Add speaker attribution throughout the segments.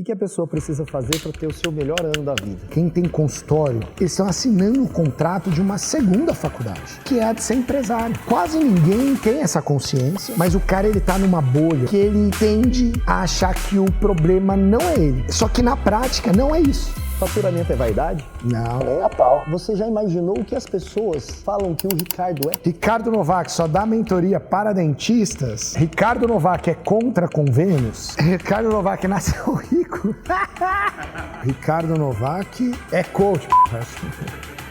Speaker 1: O que a pessoa precisa fazer para ter o seu melhor ano da vida?
Speaker 2: Quem tem consultório, eles estão assinando o contrato de uma segunda faculdade, que é a de ser empresário. Quase ninguém tem essa consciência, mas o cara ele tá numa bolha que ele tende a achar que o problema não é ele. Só que na prática não é isso.
Speaker 1: Faturamento é vaidade?
Speaker 2: Não, nem a pau.
Speaker 1: Você já imaginou o que as pessoas falam que o Ricardo é?
Speaker 2: Ricardo Novak só dá mentoria para dentistas. Ricardo Novak é contra convênios. Ricardo Novak nasceu rico. Ricardo Novak é coach.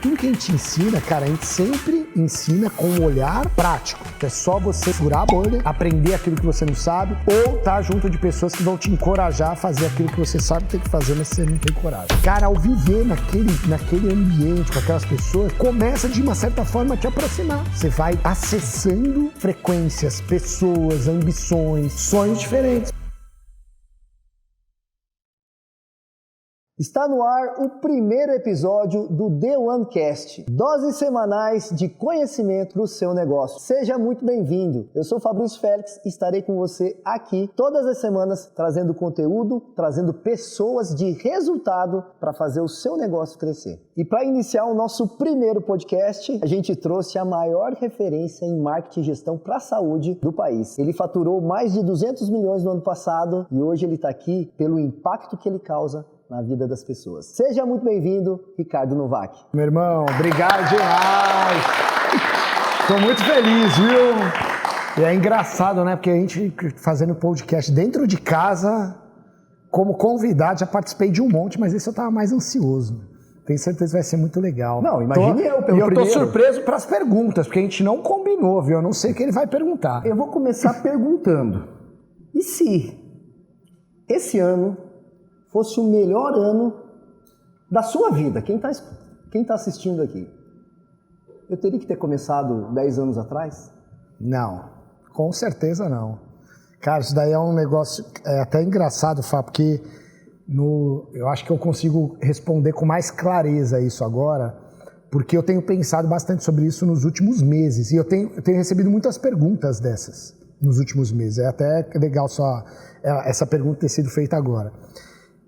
Speaker 2: Tudo que a gente ensina, cara, a gente sempre ensina com um olhar prático. É só você furar a bolha, aprender aquilo que você não sabe, ou estar junto de pessoas que vão te encorajar a fazer aquilo que você sabe que tem que fazer, mas você não tem coragem. Cara, ao viver naquele ambiente com aquelas pessoas, começa de uma certa forma a te aproximar. Você vai acessando frequências, pessoas, ambições, sonhos diferentes.
Speaker 1: Está no ar o primeiro episódio do The OneCast, doses semanais de conhecimento para o seu negócio. Seja muito bem-vindo. Eu sou Fabrício Félix e estarei com você aqui todas as semanas trazendo conteúdo, trazendo pessoas de resultado para fazer o seu negócio crescer. E para iniciar o nosso primeiro podcast, a gente trouxe a maior referência em marketing e gestão para a saúde do país. Ele faturou mais de 200 milhões no ano passado e hoje ele está aqui pelo impacto que ele causa na vida das pessoas. Seja muito bem-vindo, Ricardo Novak.
Speaker 2: Meu irmão, obrigado demais. Tô muito feliz, viu? E é engraçado, né? Porque a gente fazendo podcast dentro de casa, como convidado, já participei de um monte, mas esse eu tava mais ansioso. Tenho certeza que vai ser muito legal.
Speaker 1: Não, imagine eu pelo primeiro.
Speaker 2: E eu tô surpreso pras perguntas, porque a gente não combinou, viu? Eu não sei o que ele vai perguntar.
Speaker 1: Eu vou começar perguntando. E se esse ano fosse o melhor ano da sua vida? Quem tá assistindo aqui? Eu teria que ter começado 10 anos atrás?
Speaker 2: Não, com certeza não. Cara, isso daí é um negócio até engraçado, Fá, porque eu acho que eu consigo responder com mais clareza isso agora, porque eu tenho pensado bastante sobre isso nos últimos meses, e eu tenho recebido muitas perguntas dessas nos últimos meses. É até legal só essa pergunta ter sido feita agora.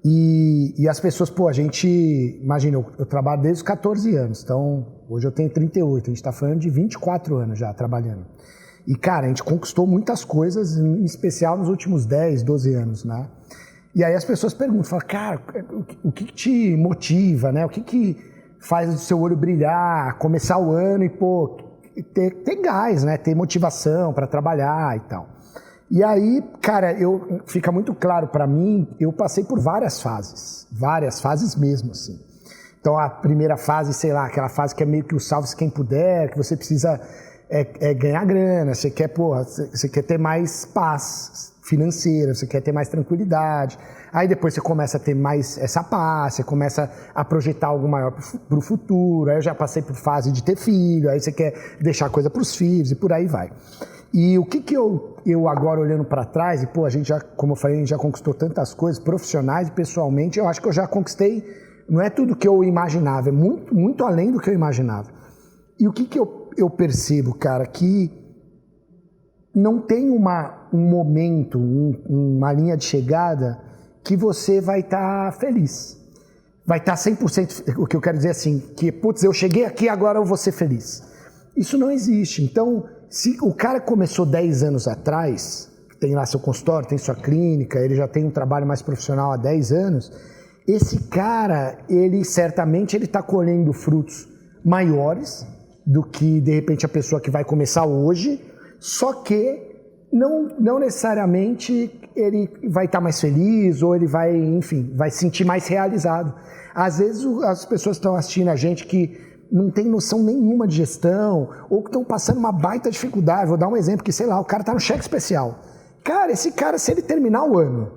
Speaker 2: E as pessoas, a gente, imagina, eu trabalho desde os 14 anos, então hoje eu tenho 38, a gente está falando de 24 anos já trabalhando. E, cara, a gente conquistou muitas coisas, em especial nos últimos 10, 12 anos, né? E aí as pessoas perguntam, falam, cara, o que te motiva, né? O que faz o seu olho brilhar, começar o ano e, ter gás, né? Ter motivação para trabalhar e tal. E aí, cara, fica muito claro para mim, eu passei por várias fases mesmo, assim. Então, a primeira fase, sei lá, aquela fase que é meio que o salve-se quem puder, que você precisa ganhar grana, você quer ter mais paz financeira, você quer ter mais tranquilidade. Aí depois você começa a ter mais essa paz, você começa a projetar algo maior para o futuro. Aí eu já passei por fase de ter filho, aí você quer deixar coisa para os filhos e por aí vai. E o que eu agora olhando para trás, e a gente já, como eu falei, a gente já conquistou tantas coisas, profissionais e pessoalmente, eu acho que eu já conquistei, não é tudo que eu imaginava, é muito, muito além do que eu imaginava. E o que eu percebo, cara, que não tem um momento, uma linha de chegada que você vai estar feliz. Vai estar 100%, o que eu quero dizer assim, que, eu cheguei aqui, agora eu vou ser feliz. Isso não existe. Então, se o cara começou 10 anos atrás, tem lá seu consultório, tem sua clínica, ele já tem um trabalho mais profissional há 10 anos, esse cara, ele certamente está colhendo frutos maiores do que, de repente, a pessoa que vai começar hoje, só que não necessariamente ele vai estar mais feliz ou ele vai, enfim, vai se sentir mais realizado. Às vezes as pessoas estão assistindo a gente que não tem noção nenhuma de gestão, ou que estão passando uma baita dificuldade. Vou dar um exemplo que, sei lá, o cara está no cheque especial. Cara, esse cara, se ele terminar o ano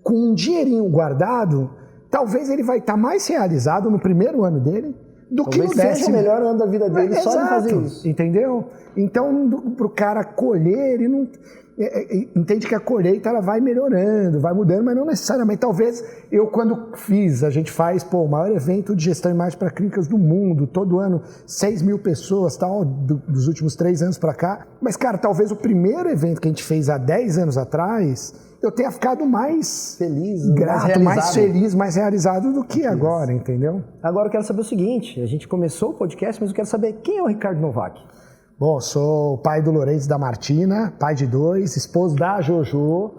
Speaker 2: com um dinheirinho guardado, talvez ele vai estar mais realizado no primeiro ano dele do que no 10º.
Speaker 1: Talvez seja o melhor ano da vida dele só de fazer isso.
Speaker 2: Entendeu? Então, para o cara colher, ele não... entende que a colheita ela vai melhorando, vai mudando, mas não necessariamente. Talvez quando a gente faz o maior evento de gestão de marketing para clínicas do mundo, todo ano 6 mil pessoas, tal, dos últimos 3 anos para cá. Mas, cara, talvez o primeiro evento que a gente fez há 10 anos atrás, eu tenha ficado mais
Speaker 1: feliz,
Speaker 2: grato, mais feliz, mais realizado do que agora, entendeu?
Speaker 1: Agora eu quero saber o seguinte, a gente começou o podcast, mas eu quero saber quem é o Ricardo Novak?
Speaker 2: Bom, sou o pai do Lourenço e da Martina, pai de 2, esposo da Jojo.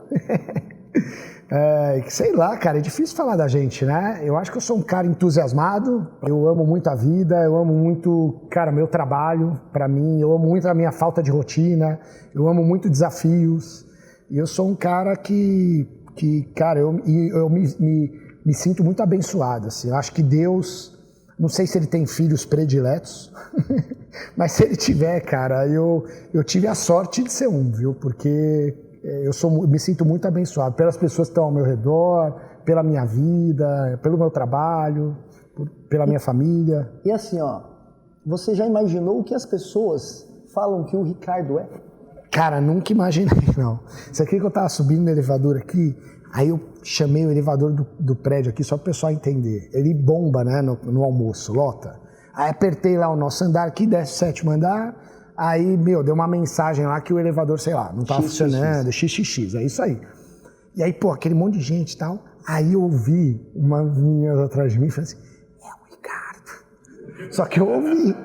Speaker 2: Sei lá, cara, é difícil falar da gente, né? Eu acho que eu sou um cara entusiasmado, eu amo muito a vida, eu amo muito, cara, meu trabalho, pra mim, eu amo muito a minha falta de rotina, eu amo muito desafios, e eu sou um cara que cara, eu me sinto muito abençoado, assim, eu acho que Deus, não sei se ele tem filhos prediletos, mas se ele tiver, cara, eu tive a sorte de ser um, viu, porque... me sinto muito abençoado pelas pessoas que estão ao meu redor, pela minha vida, pelo meu trabalho, pela minha família.
Speaker 1: E assim, ó, você já imaginou o que as pessoas falam que o Ricardo é?
Speaker 2: Cara, nunca imaginei, não. Isso aqui que eu tava subindo no elevador aqui, aí eu chamei o elevador do prédio aqui, só para o pessoal entender. Ele bomba, né, no almoço, lota. Aí apertei lá o nosso andar aqui, desce o 7º andar. Aí, deu uma mensagem lá que o elevador, sei lá, não tava funcionando, XXX, é isso aí. E aí, aquele monte de gente e tal. Aí eu ouvi uma menina atrás de mim e falei assim, é o Ricardo. Só que eu ouvi,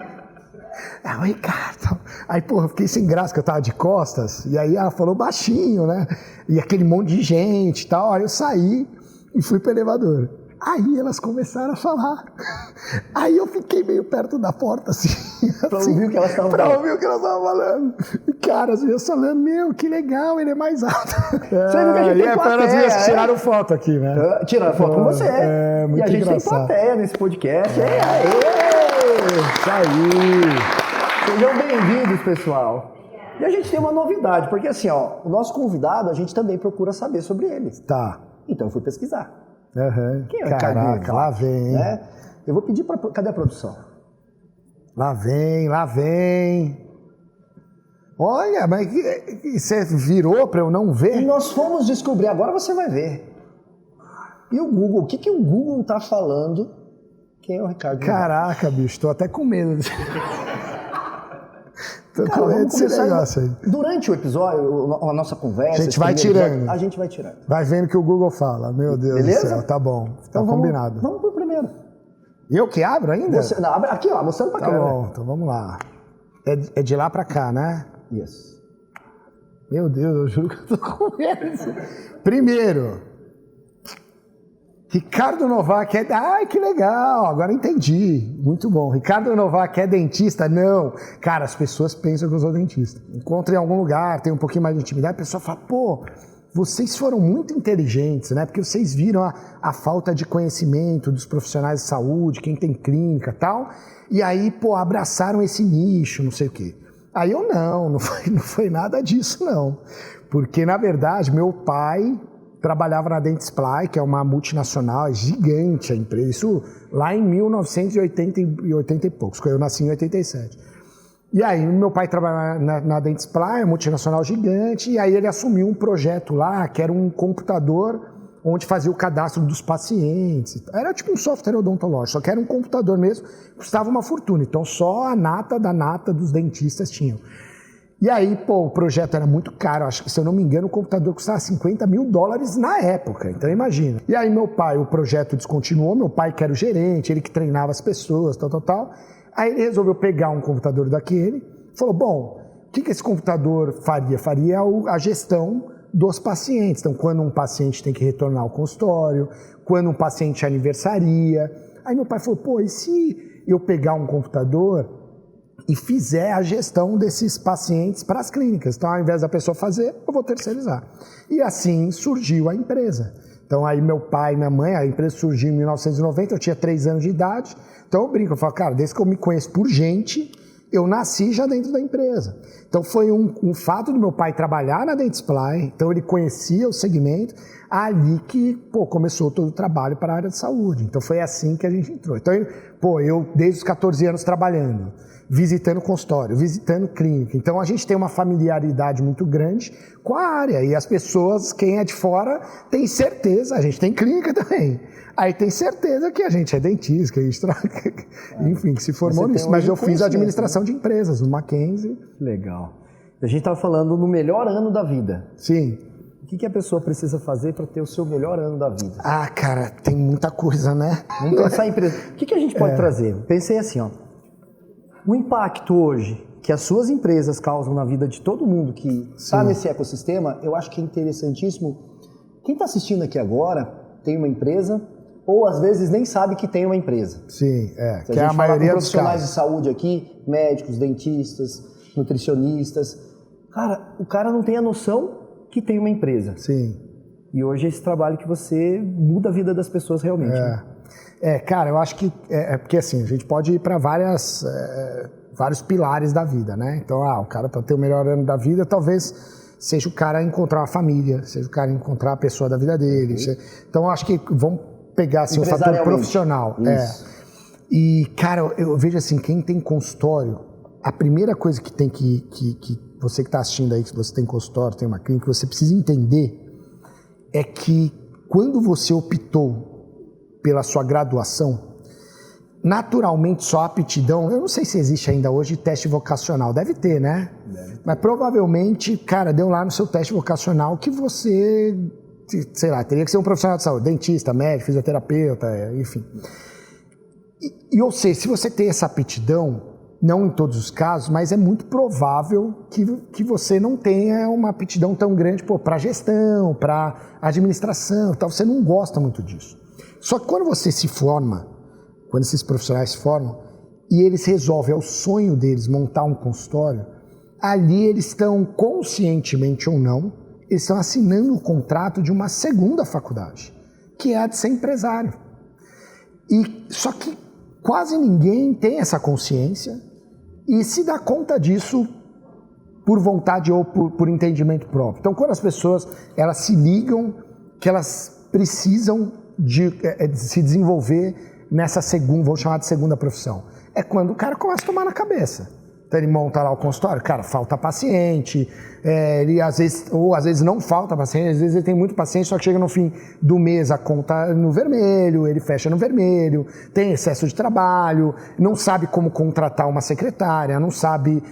Speaker 2: é o Ricardo. Aí, eu fiquei sem graça, que eu tava de costas, e aí ela falou baixinho, né? E aquele monte de gente e tal. Aí eu saí e fui pro elevador. Aí elas começaram a falar. Aí eu fiquei meio perto da porta, assim.
Speaker 1: Pra ouvir o que elas estavam falando.
Speaker 2: Pra ouvir o que elas estavam falando. E, cara, as meninas falando, meu, que legal, ele é mais alto.
Speaker 1: Você viu que a gente tem plateia,
Speaker 2: as meninas tiraram foto aqui, né?
Speaker 1: Tiraram foto com você.
Speaker 2: É, muito
Speaker 1: e a gente
Speaker 2: engraçado.
Speaker 1: tem plateia nesse podcast. Aê!
Speaker 2: Isso aí!
Speaker 1: Sejam bem-vindos, pessoal. E a gente tem uma novidade, porque assim, ó, o nosso convidado, a gente também procura saber sobre ele.
Speaker 2: Tá.
Speaker 1: Então eu fui pesquisar.
Speaker 2: Uhum.
Speaker 1: Quem é o Ricardo Novak?
Speaker 2: Caraca, lá vem.
Speaker 1: Né? Eu vou pedir para... Cadê a produção?
Speaker 2: Lá vem. Olha, mas você virou para eu não ver?
Speaker 1: E nós fomos descobrir, agora você vai ver. E o Google, o que o Google tá falando? Quem é o Ricardo Novak?
Speaker 2: Caraca, bicho, tô até com medo. Tô
Speaker 1: Cara,
Speaker 2: com medo
Speaker 1: vamos
Speaker 2: desse
Speaker 1: começar
Speaker 2: negócio aí.
Speaker 1: Durante o episódio, a nossa conversa...
Speaker 2: A gente vai tirando.
Speaker 1: A gente vai tirando.
Speaker 2: Vai vendo o que o Google fala. Meu Deus
Speaker 1: Beleza?
Speaker 2: do céu, tá bom.
Speaker 1: Então
Speaker 2: Tá combinado.
Speaker 1: Vamos pro primeiro.
Speaker 2: Eu que abro ainda?
Speaker 1: Você, não, abre aqui, ó, mostrando pra
Speaker 2: Tá
Speaker 1: câmera.
Speaker 2: bom, então vamos lá. É de lá pra cá, né?
Speaker 1: Isso.
Speaker 2: Meu Deus, eu juro que eu tô com medo. Primeiro, Ricardo Novak é... Ai, que legal, agora entendi. Muito bom. Ricardo Novak é dentista? Não. Cara, as pessoas pensam que eu sou dentista. Encontro em algum lugar, tem um pouquinho mais de intimidade, a pessoa fala, pô, vocês foram muito inteligentes, né? Porque vocês viram a falta de conhecimento dos profissionais de saúde, quem tem clínica e tal, e aí, pô, abraçaram esse nicho, não sei o quê. Aí eu não foi nada disso, não. Porque, na verdade, meu pai trabalhava na Dentsply, que é uma multinacional, é gigante a empresa, isso lá em 1980 e poucos, eu nasci em 87. E aí meu pai trabalhava na Dentsply, multinacional gigante, e aí ele assumiu um projeto lá, que era um computador onde fazia o cadastro dos pacientes. Era tipo um software odontológico, só que era um computador mesmo, custava uma fortuna, então só a nata da nata dos dentistas tinham. E aí, pô, o projeto era muito caro, acho que, se eu não me engano, o computador custava $50 mil na época, então imagina. E aí meu pai, o projeto descontinuou, meu pai que era o gerente, ele que treinava as pessoas, tal. Aí ele resolveu pegar um computador daquele, falou, bom, o que esse computador faria? Faria a gestão dos pacientes. Então, quando um paciente tem que retornar ao consultório, quando um paciente aniversaria. Aí meu pai falou, pô, e se eu pegar um computador e fizer a gestão desses pacientes para as clínicas? Então, ao invés da pessoa fazer, eu vou terceirizar. E assim surgiu a empresa. Então, aí meu pai e minha mãe, a empresa surgiu em 1990, eu tinha 3 anos de idade. Então, eu brinco, eu falo, cara, desde que eu me conheço por gente, eu nasci já dentro da empresa. Então, foi um fato do meu pai trabalhar na Dentsply, então ele conhecia o segmento, ali que, pô, começou todo o trabalho para a área de saúde. Então, foi assim que a gente entrou. Então, eu desde os 14 anos trabalhando, visitando consultório, visitando clínica. Então, a gente tem uma familiaridade muito grande com a área. E as pessoas, quem é de fora, tem certeza, a gente tem clínica também. Aí tem certeza que a gente é dentista, que a gente enfim, que se formou nisso. Mas eu fiz administração de empresas, no Mackenzie.
Speaker 1: Legal. A gente estava falando no melhor ano da vida.
Speaker 2: Sim.
Speaker 1: que a pessoa precisa fazer para ter o seu melhor ano da vida?
Speaker 2: Ah, cara, tem muita coisa, né?
Speaker 1: Vamos pensar em empresa. O que a gente pode trazer? Pensei assim, ó. O impacto hoje que as suas empresas causam na vida de todo mundo que está nesse ecossistema, eu acho que é interessantíssimo. Quem está assistindo aqui agora tem uma empresa, ou às vezes nem sabe que tem uma empresa.
Speaker 2: Sim,
Speaker 1: que é a maioria dos profissionais de saúde aqui, médicos, dentistas, nutricionistas. Cara, o cara não tem a noção que tem uma empresa.
Speaker 2: Sim.
Speaker 1: E hoje é esse trabalho que você muda a vida das pessoas realmente. Né?
Speaker 2: Cara, eu acho que porque assim, a gente pode ir para vários pilares da vida, né? Então, o cara para ter o melhor ano da vida, talvez seja o cara encontrar uma família, seja o cara encontrar a pessoa da vida dele. Então, eu acho que vamos pegar assim, o fator profissional. E, cara, eu vejo assim, quem tem consultório, a primeira coisa que tem que você que está assistindo aí, que você tem consultório, tem uma clínica, que você precisa entender é que quando você optou pela sua graduação, naturalmente só a aptidão, eu não sei se existe ainda hoje teste vocacional, deve ter, né? Mas provavelmente, cara, deu lá no seu teste vocacional que você, sei lá, teria que ser um profissional de saúde, dentista, médico, fisioterapeuta, enfim. Ou seja, se você tem essa aptidão, não em todos os casos, mas é muito provável que você não tenha uma aptidão tão grande para gestão, para administração, tal. Você não gosta muito disso. Só que quando você se forma, quando esses profissionais se formam, e eles resolvem, é o sonho deles, montar um consultório, ali eles estão, conscientemente ou não, eles estão assinando o contrato de uma segunda faculdade, que é a de ser empresário. Só que quase ninguém tem essa consciência e se dá conta disso por vontade ou por entendimento próprio. Então, quando as pessoas elas se ligam que elas precisam de se desenvolver nessa segunda, vou chamar de segunda profissão, é quando o cara começa a tomar na cabeça. Então ele monta lá o consultório, cara, falta paciente, ele às vezes não falta paciente, às vezes ele tem muito paciente, só que chega no fim do mês a conta no vermelho, ele fecha no vermelho, tem excesso de trabalho, não sabe como contratar uma secretária, não sabe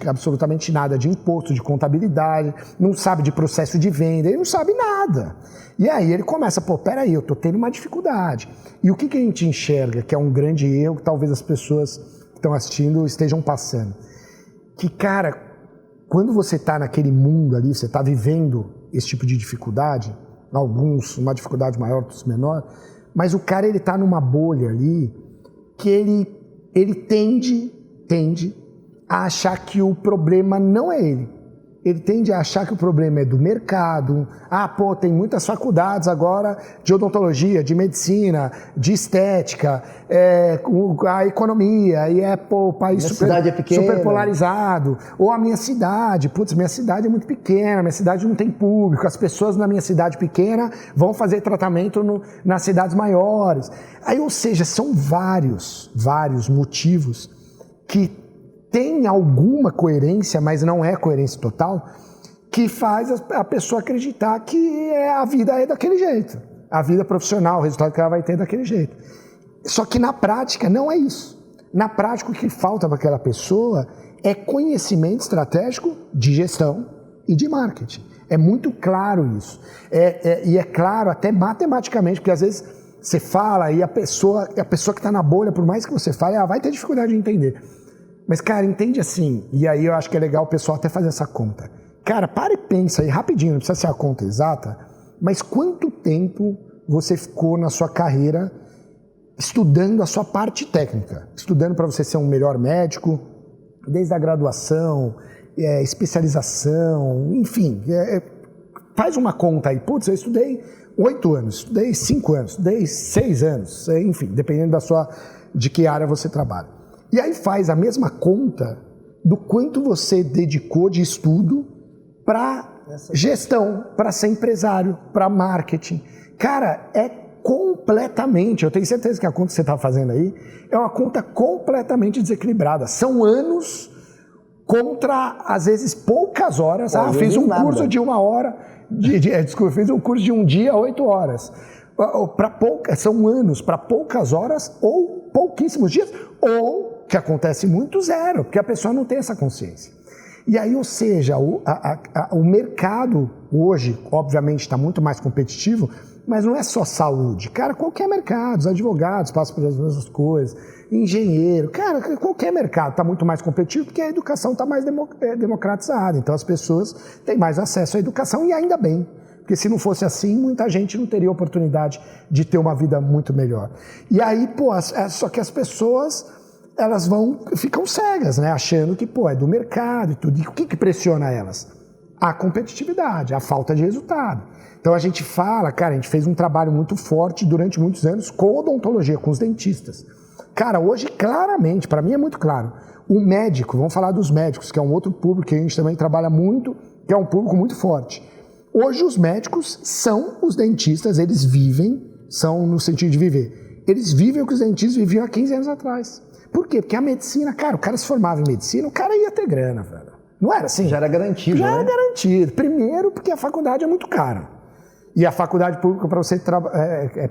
Speaker 2: absolutamente nada de imposto, de contabilidade, não sabe de processo de venda, ele não sabe nada. E aí ele começa, peraí, eu tô tendo uma dificuldade. E o que a gente enxerga, que é um grande erro, que talvez as pessoas que estão assistindo estejam passando? Que, cara, quando você está naquele mundo ali, você está vivendo esse tipo de dificuldade, alguns uma dificuldade maior, outros menor, mas o cara ele está numa bolha ali que ele tende a achar que o problema não é ele. Ele tende a achar que o problema é do mercado. Tem muitas faculdades agora de odontologia, de medicina, de estética, a economia, e o país super polarizado. Ou a minha cidade, minha cidade é muito pequena, minha cidade não tem público, as pessoas na minha cidade pequena vão fazer tratamento nas cidades maiores. Ou seja, são vários motivos que tem alguma coerência, mas não é coerência total, que faz a pessoa acreditar que a vida é daquele jeito. A vida profissional, o resultado que ela vai ter é daquele jeito. Só que na prática não é isso. Na prática o que falta para aquela pessoa é conhecimento estratégico de gestão e de marketing. É muito claro isso. E é claro até matematicamente, porque às vezes você fala e a pessoa que está na bolha, por mais que você fale, ela vai ter dificuldade de entender. Mas, cara, entende assim, e aí eu acho que é legal o pessoal até fazer essa conta. Cara, para e pensa aí rapidinho, não precisa ser a conta exata, mas quanto tempo você ficou na sua carreira estudando a sua parte técnica? Estudando para você ser um melhor médico, desde a graduação, especialização, enfim. Faz uma conta aí. Eu estudei 8 anos, estudei 5 anos, estudei 6 anos, enfim, dependendo de que área você trabalha. E aí faz a mesma conta do quanto você dedicou de estudo para gestão, para ser empresário, para marketing. Cara, é completamente, eu tenho certeza que a conta que você está fazendo aí é uma conta completamente desequilibrada. São anos contra, às vezes, poucas horas. Fiz um curso de 1 hora, fiz um curso de 1 dia, 8 horas. São anos para poucas horas ou pouquíssimos dias, ou, que acontece muito, zero, porque a pessoa não tem essa consciência. E aí, ou seja, o mercado hoje, obviamente, está muito mais competitivo, mas não é só saúde. Cara, qualquer mercado, os advogados passam pelas mesmas coisas, engenheiro, cara, qualquer mercado está muito mais competitivo porque a educação está mais democratizada. Então as pessoas têm mais acesso à educação e ainda bem. Porque se não fosse assim, muita gente não teria oportunidade de ter uma vida muito melhor. E aí, pô, só que as pessoas, elas ficam cegas, né? Achando que, pô, é do mercado e tudo. E o que pressiona elas? A competitividade, a falta de resultado. Então a gente fala, cara, a gente fez um trabalho muito forte durante muitos anos com odontologia, com os dentistas. Cara, hoje, claramente, para mim é muito claro, o médico, vamos falar dos médicos, que é um outro público que a gente também trabalha muito, que é um público muito forte. Hoje os médicos são os dentistas, eles vivem, são no sentido de viver, eles vivem o que os dentistas viviam há 15 anos atrás. Por quê? Porque a medicina, cara, o cara se formava em medicina, o cara ia ter grana, velho. Não era assim?
Speaker 1: Já era garantido,
Speaker 2: Já
Speaker 1: né?
Speaker 2: era garantido. Primeiro porque a faculdade é muito cara. E a faculdade pública, para você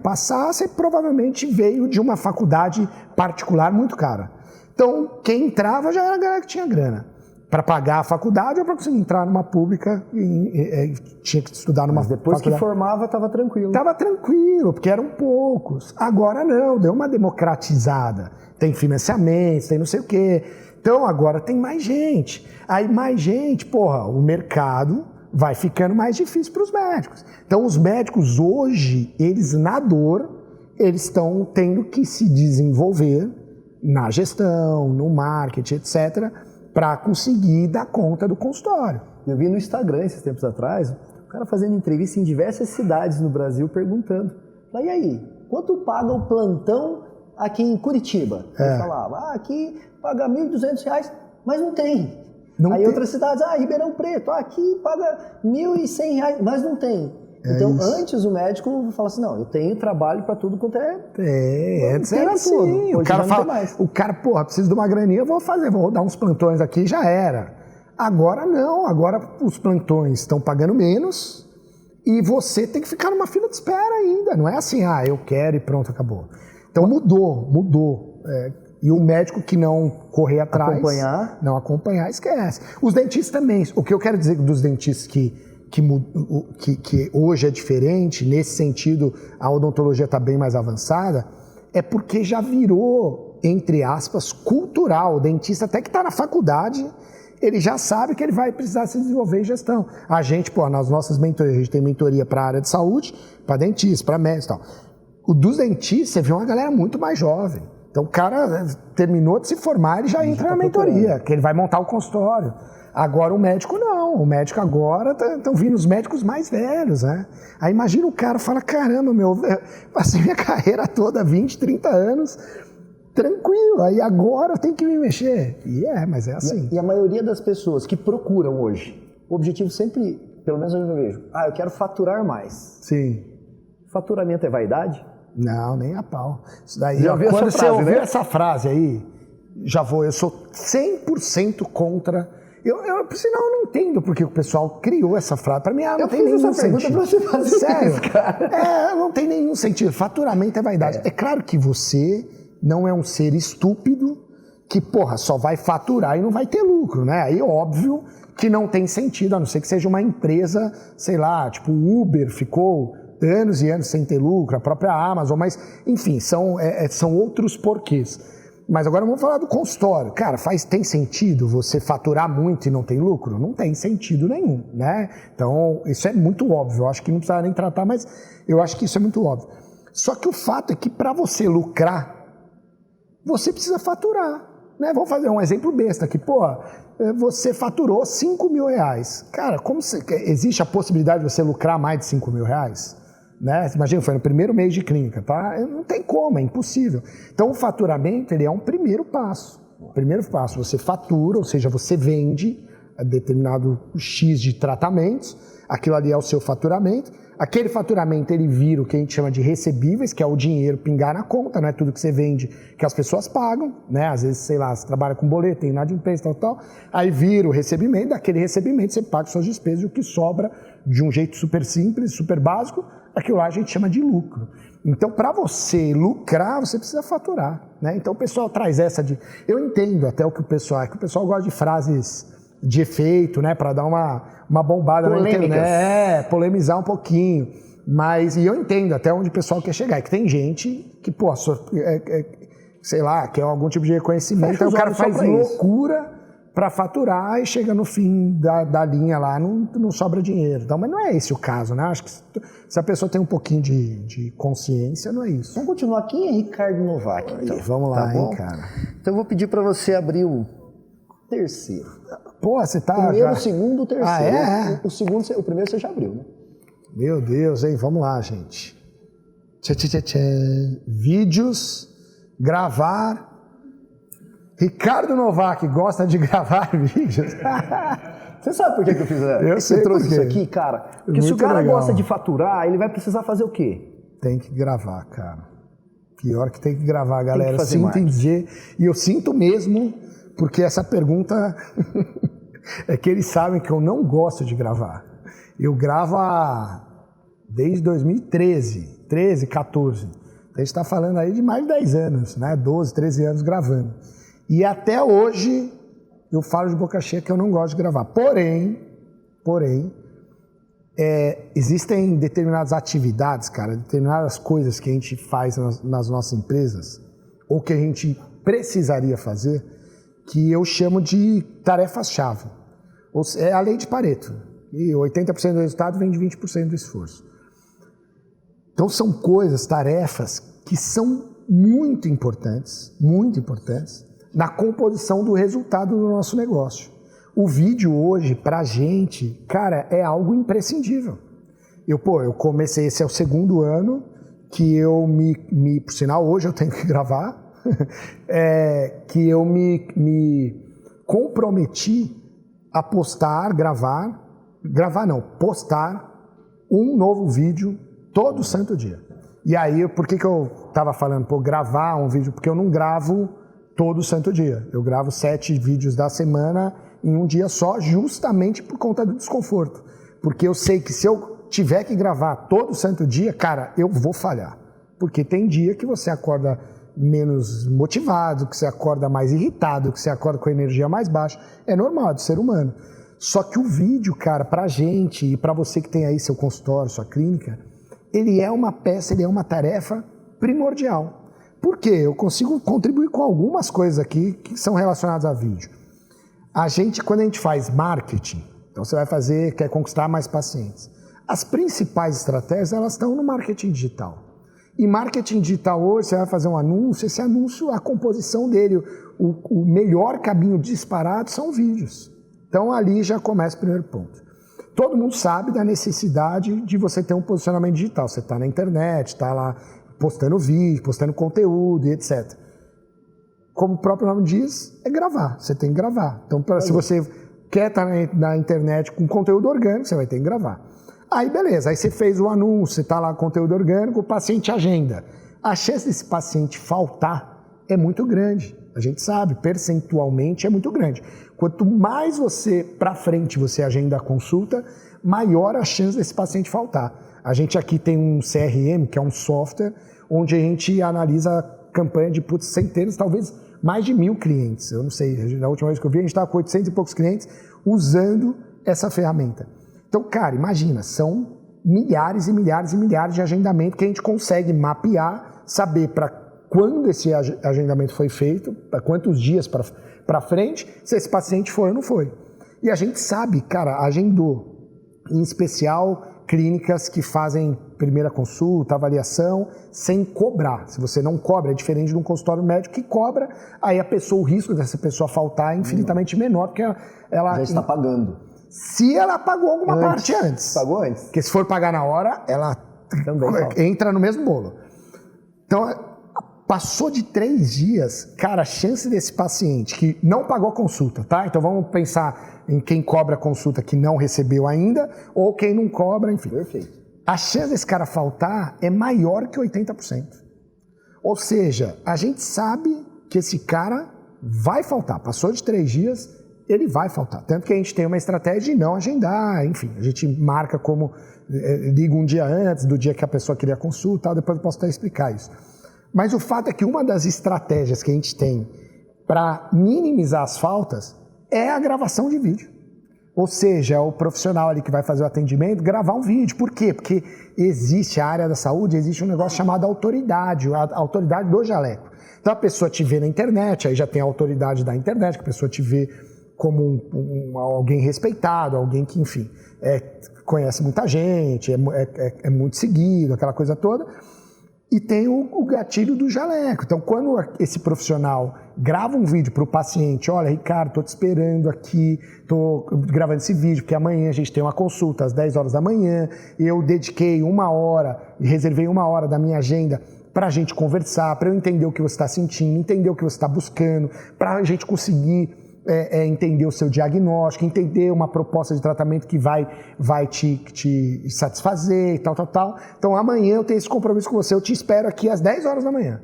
Speaker 2: passar, você provavelmente veio de uma faculdade particular muito cara. Então, quem entrava já era a galera que tinha grana. Para pagar a faculdade ou para conseguir entrar numa pública, tinha que estudar numa faculdade.
Speaker 1: Depois que formava, estava tranquilo.
Speaker 2: Estava tranquilo, porque eram poucos. Agora não, deu uma democratizada. Tem financiamentos, tem não sei o quê. Então agora tem mais gente. Aí mais gente, porra, o mercado vai ficando mais difícil para os médicos. Então os médicos hoje, eles na dor, eles estão tendo que se desenvolver na gestão, no marketing, etc., para conseguir dar conta do consultório.
Speaker 1: Eu vi no Instagram esses tempos atrás, o cara fazendo entrevista em diversas cidades no Brasil perguntando, e aí, quanto paga o plantão aqui em Curitiba? Ele falava, aqui paga R$1.200, mas não tem.
Speaker 2: Não
Speaker 1: aí
Speaker 2: tem.
Speaker 1: Outras cidades, Ribeirão Preto, aqui paga R$1.100, mas não tem. Então, antes o médico falava assim, não, eu tenho trabalho para tudo quanto é...
Speaker 2: antes era assim. O cara fala, porra, preciso de uma graninha, eu vou dar uns plantões aqui e já era. Agora não, agora os plantões estão pagando menos e você tem que ficar numa fila de espera ainda. Não é assim, eu quero e pronto, acabou. Então mudou. E o médico que não correr atrás, não acompanhar, esquece. Os dentistas também. O que eu quero dizer dos dentistas que hoje é diferente, nesse sentido a odontologia está bem mais avançada, é porque já virou, entre aspas, cultural. O dentista até que está na faculdade, ele já sabe que ele vai precisar se desenvolver em gestão. A gente, nas nossas mentorias, a gente tem mentoria para a área de saúde, para dentista, para médico e tal. O dos dentistas, você vê uma galera muito mais jovem. Então o cara terminou de se formar, ele já entra na mentoria, que ele vai montar o consultório. Agora o médico não, o médico agora estão vindo os médicos mais velhos, né? Aí imagina o cara fala, caramba, passei minha carreira toda, 20, 30 anos, tranquilo, aí agora eu tenho que me mexer. Mas é assim.
Speaker 1: E a maioria das pessoas que procuram hoje, o objetivo sempre, pelo menos eu vejo, eu quero faturar mais.
Speaker 2: Sim.
Speaker 1: Faturamento é vaidade?
Speaker 2: Não, nem a pau. Isso daí,
Speaker 1: quando você ouvir
Speaker 2: essa frase aí, eu sou 100% contra. Por sinal, eu não entendo porque o pessoal criou essa frase. Para mim, não tem nenhum sentido.
Speaker 1: Pra você fazer
Speaker 2: sério,
Speaker 1: isso, cara.
Speaker 2: Não tem nenhum sentido. Faturamento é vaidade. É claro que você não é um ser estúpido que, só vai faturar e não vai ter lucro, né? Aí, óbvio que não tem sentido, a não ser que seja uma empresa, sei lá, tipo o Uber ficou anos e anos sem ter lucro, a própria Amazon, mas, enfim, são outros porquês. Mas agora vamos falar do consultório. Cara, tem sentido você faturar muito e não tem lucro? Não tem sentido nenhum, né? Então, isso é muito óbvio. Eu acho que não precisa nem tratar, mas eu acho que isso é muito óbvio. Só que o fato é que para você lucrar, você precisa faturar, né? Vamos fazer um exemplo besta aqui. Você faturou R$5.000. Cara, existe a possibilidade de você lucrar mais de R$5.000? Né? Imagina, foi no primeiro mês de clínica, tá? Não tem como, é impossível. Então o faturamento, ele é um primeiro passo. O primeiro passo, você fatura, ou seja, você vende a determinado X de tratamentos, aquilo ali é o seu faturamento. Aquele faturamento, ele vira o que a gente chama de recebíveis, que é o dinheiro pingar na conta, não é tudo que você vende que as pessoas pagam, né? Às vezes, sei lá, você trabalha com boleto, tem inadimplência, tal. Aí vira o recebimento, daquele recebimento você paga suas despesas e o que sobra, de um jeito super simples, super básico, aquilo lá a gente chama de lucro. Então, para você lucrar, você precisa faturar, né? Então, o pessoal traz essa de... Eu entendo até o que o pessoal gosta de frases de efeito, né? Para dar uma bombada na internet, polemizar um pouquinho. Mas, e eu entendo até onde o pessoal quer chegar, é que tem gente que, pô, sei lá, quer algum tipo de reconhecimento, aí o cara faz loucura para faturar e chega no fim da linha lá, não sobra dinheiro. Então, mas não é esse o caso, né? Acho que se a pessoa tem um pouquinho de consciência, não é isso.
Speaker 1: Vamos continuar. Quem é Ricardo Novak? Então,
Speaker 2: vamos lá, hein, cara.
Speaker 1: Então eu vou pedir para você abrir o terceiro.
Speaker 2: Pô, você tá...
Speaker 1: Primeiro, segundo, terceiro.
Speaker 2: Ah, é?
Speaker 1: O primeiro você já abriu, né?
Speaker 2: Meu Deus, hein? Vamos lá, gente. Vídeos, gravar... Ricardo Novak gosta de gravar vídeos.
Speaker 1: Você sabe por que eu fiz
Speaker 2: eu
Speaker 1: trouxe isso aqui, cara? Porque se o cara gosta de faturar, ele vai precisar fazer o quê?
Speaker 2: Tem que gravar, cara. Pior que tem que gravar, galera. Sinto em dizer, e eu sinto mesmo, porque essa pergunta é que eles sabem que eu não gosto de gravar. Eu gravo desde 2013, 14. Então a gente está falando aí de mais de 10 anos, né? 12, 13 anos gravando. E até hoje eu falo de boca cheia que eu não gosto de gravar. Porém, existem determinadas atividades, cara, determinadas coisas que a gente faz nas nossas empresas, ou que a gente precisaria fazer, que eu chamo de tarefas-chave. É a lei de Pareto. E 80% do resultado vem de 20% do esforço. Então são coisas, tarefas, que são muito importantes, na composição do resultado do nosso negócio. O vídeo hoje, pra gente, cara, é algo imprescindível. Eu comecei, esse é o segundo ano que eu por sinal, hoje eu tenho que gravar, que eu me comprometi a postar um novo vídeo todo santo dia. E aí, por que eu tava falando, gravar um vídeo? Porque eu não gravo todo santo dia. Eu gravo 7 vídeos da semana em um dia só, justamente por conta do desconforto. Porque eu sei que se eu tiver que gravar todo santo dia, cara, eu vou falhar. Porque tem dia que você acorda menos motivado, que você acorda mais irritado, que você acorda com a energia mais baixa. É normal, do ser humano. Só que o vídeo, cara, pra gente e pra você que tem aí seu consultório, sua clínica, ele é uma peça, ele é uma tarefa primordial. Por quê? Eu consigo contribuir com algumas coisas aqui que são relacionadas a vídeo. Quando a gente faz marketing, então você quer conquistar mais pacientes. As principais estratégias, elas estão no marketing digital. E marketing digital hoje, você vai fazer um anúncio, esse anúncio, a composição dele, o melhor caminho disparado são vídeos. Então ali já começa o primeiro ponto. Todo mundo sabe da necessidade de você ter um posicionamento digital. Você está na internet, está lá postando vídeo, postando conteúdo e etc. Como o próprio nome diz, é gravar. Você tem que gravar. Então, se você quer estar na internet com conteúdo orgânico, você vai ter que gravar. Aí, beleza. Aí você fez o anúncio, você está lá com conteúdo orgânico, o paciente agenda. A chance desse paciente faltar é muito grande. A gente sabe, percentualmente é muito grande. Quanto mais para frente você agenda a consulta, maior a chance desse paciente faltar. A gente aqui tem um CRM, que é um software, onde a gente analisa a campanha de centenas, talvez mais de 1.000 clientes. Eu não sei, na última vez que eu vi, a gente estava com 800 e poucos clientes usando essa ferramenta. Então, cara, imagina, são milhares e milhares e milhares de agendamento que a gente consegue mapear, saber para quando esse agendamento foi feito, para quantos dias para frente, se esse paciente foi ou não foi. E a gente sabe, cara, agendou, em especial clínicas que fazem primeira consulta, avaliação, sem cobrar. Se você não cobra, é diferente de um consultório médico que cobra, aí o risco dessa pessoa faltar é infinitamente menor, porque ela
Speaker 1: já está pagando.
Speaker 2: Se ela pagou alguma parte antes.
Speaker 1: Pagou antes?
Speaker 2: Porque se for pagar na hora, ela também entra no mesmo bolo. Então, passou de 3 dias, cara, a chance desse paciente que não pagou consulta, tá? Então vamos pensar em quem cobra consulta que não recebeu ainda, ou quem não cobra, enfim.
Speaker 1: Perfeito.
Speaker 2: A chance desse cara faltar é maior que 80%. Ou seja, a gente sabe que esse cara vai faltar. Passou de 3 dias, ele vai faltar. Tanto que a gente tem uma estratégia de não agendar, enfim. A gente marca como, liga um dia antes do dia que a pessoa queria consulta, depois eu posso até explicar isso. Mas o fato é que uma das estratégias que a gente tem para minimizar as faltas é a gravação de vídeo. Ou seja, o profissional ali que vai fazer o atendimento gravar um vídeo. Por quê? Porque existe a área da saúde, existe um negócio chamado autoridade, a autoridade do jaleco. Então a pessoa te vê na internet, aí já tem a autoridade da internet, que a pessoa te vê como alguém respeitado, alguém que, enfim, conhece muita gente, é muito seguido, aquela coisa toda. E tem o gatilho do jaleco. Então, quando esse profissional grava um vídeo para o paciente, olha, Ricardo, estou te esperando aqui, estou gravando esse vídeo, porque amanhã a gente tem uma consulta às 10 horas da manhã, eu dediquei 1 hora, reservei 1 hora da minha agenda para a gente conversar, para eu entender o que você está sentindo, entender o que você está buscando, para a gente conseguir entender o seu diagnóstico, entender uma proposta de tratamento que vai te satisfazer e tal. Então amanhã eu tenho esse compromisso com você, eu te espero aqui às 10 horas da manhã.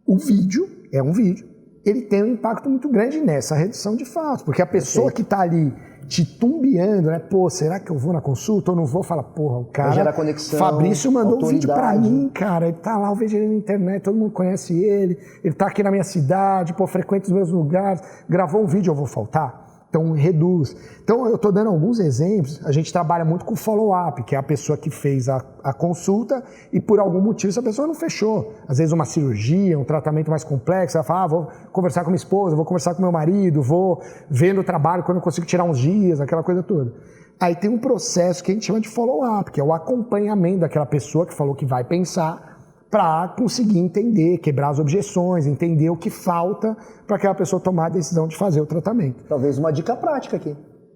Speaker 2: O vídeo é um vídeo, ele tem um impacto muito grande nessa redução de fatos, porque a pessoa que está ali titubeando, né? Pô, será que eu vou na consulta ou não vou? Fala, porra, o cara...
Speaker 1: Gera conexão,
Speaker 2: Fabrício mandou um vídeo pra
Speaker 1: autoridade.
Speaker 2: mim, cara, ele tá lá, eu vejo ele na internet, todo mundo conhece ele tá aqui na minha cidade, pô, frequenta os meus lugares, gravou um vídeo, eu vou faltar? Então, reduz. Então, eu tô dando alguns exemplos, a gente trabalha muito com follow-up, que é a pessoa que fez a consulta e por algum motivo essa pessoa não fechou. Às vezes uma cirurgia, um tratamento mais complexo, ela fala, vou conversar com minha esposa, vou conversar com meu marido, vou ver no trabalho quando eu consigo tirar uns dias, aquela coisa toda. Aí tem um processo que a gente chama de follow-up, que é o acompanhamento daquela pessoa que falou que vai pensar, para conseguir entender, quebrar as objeções, entender o que falta para aquela pessoa tomar a decisão de fazer o tratamento.
Speaker 1: Talvez uma dica prática aqui,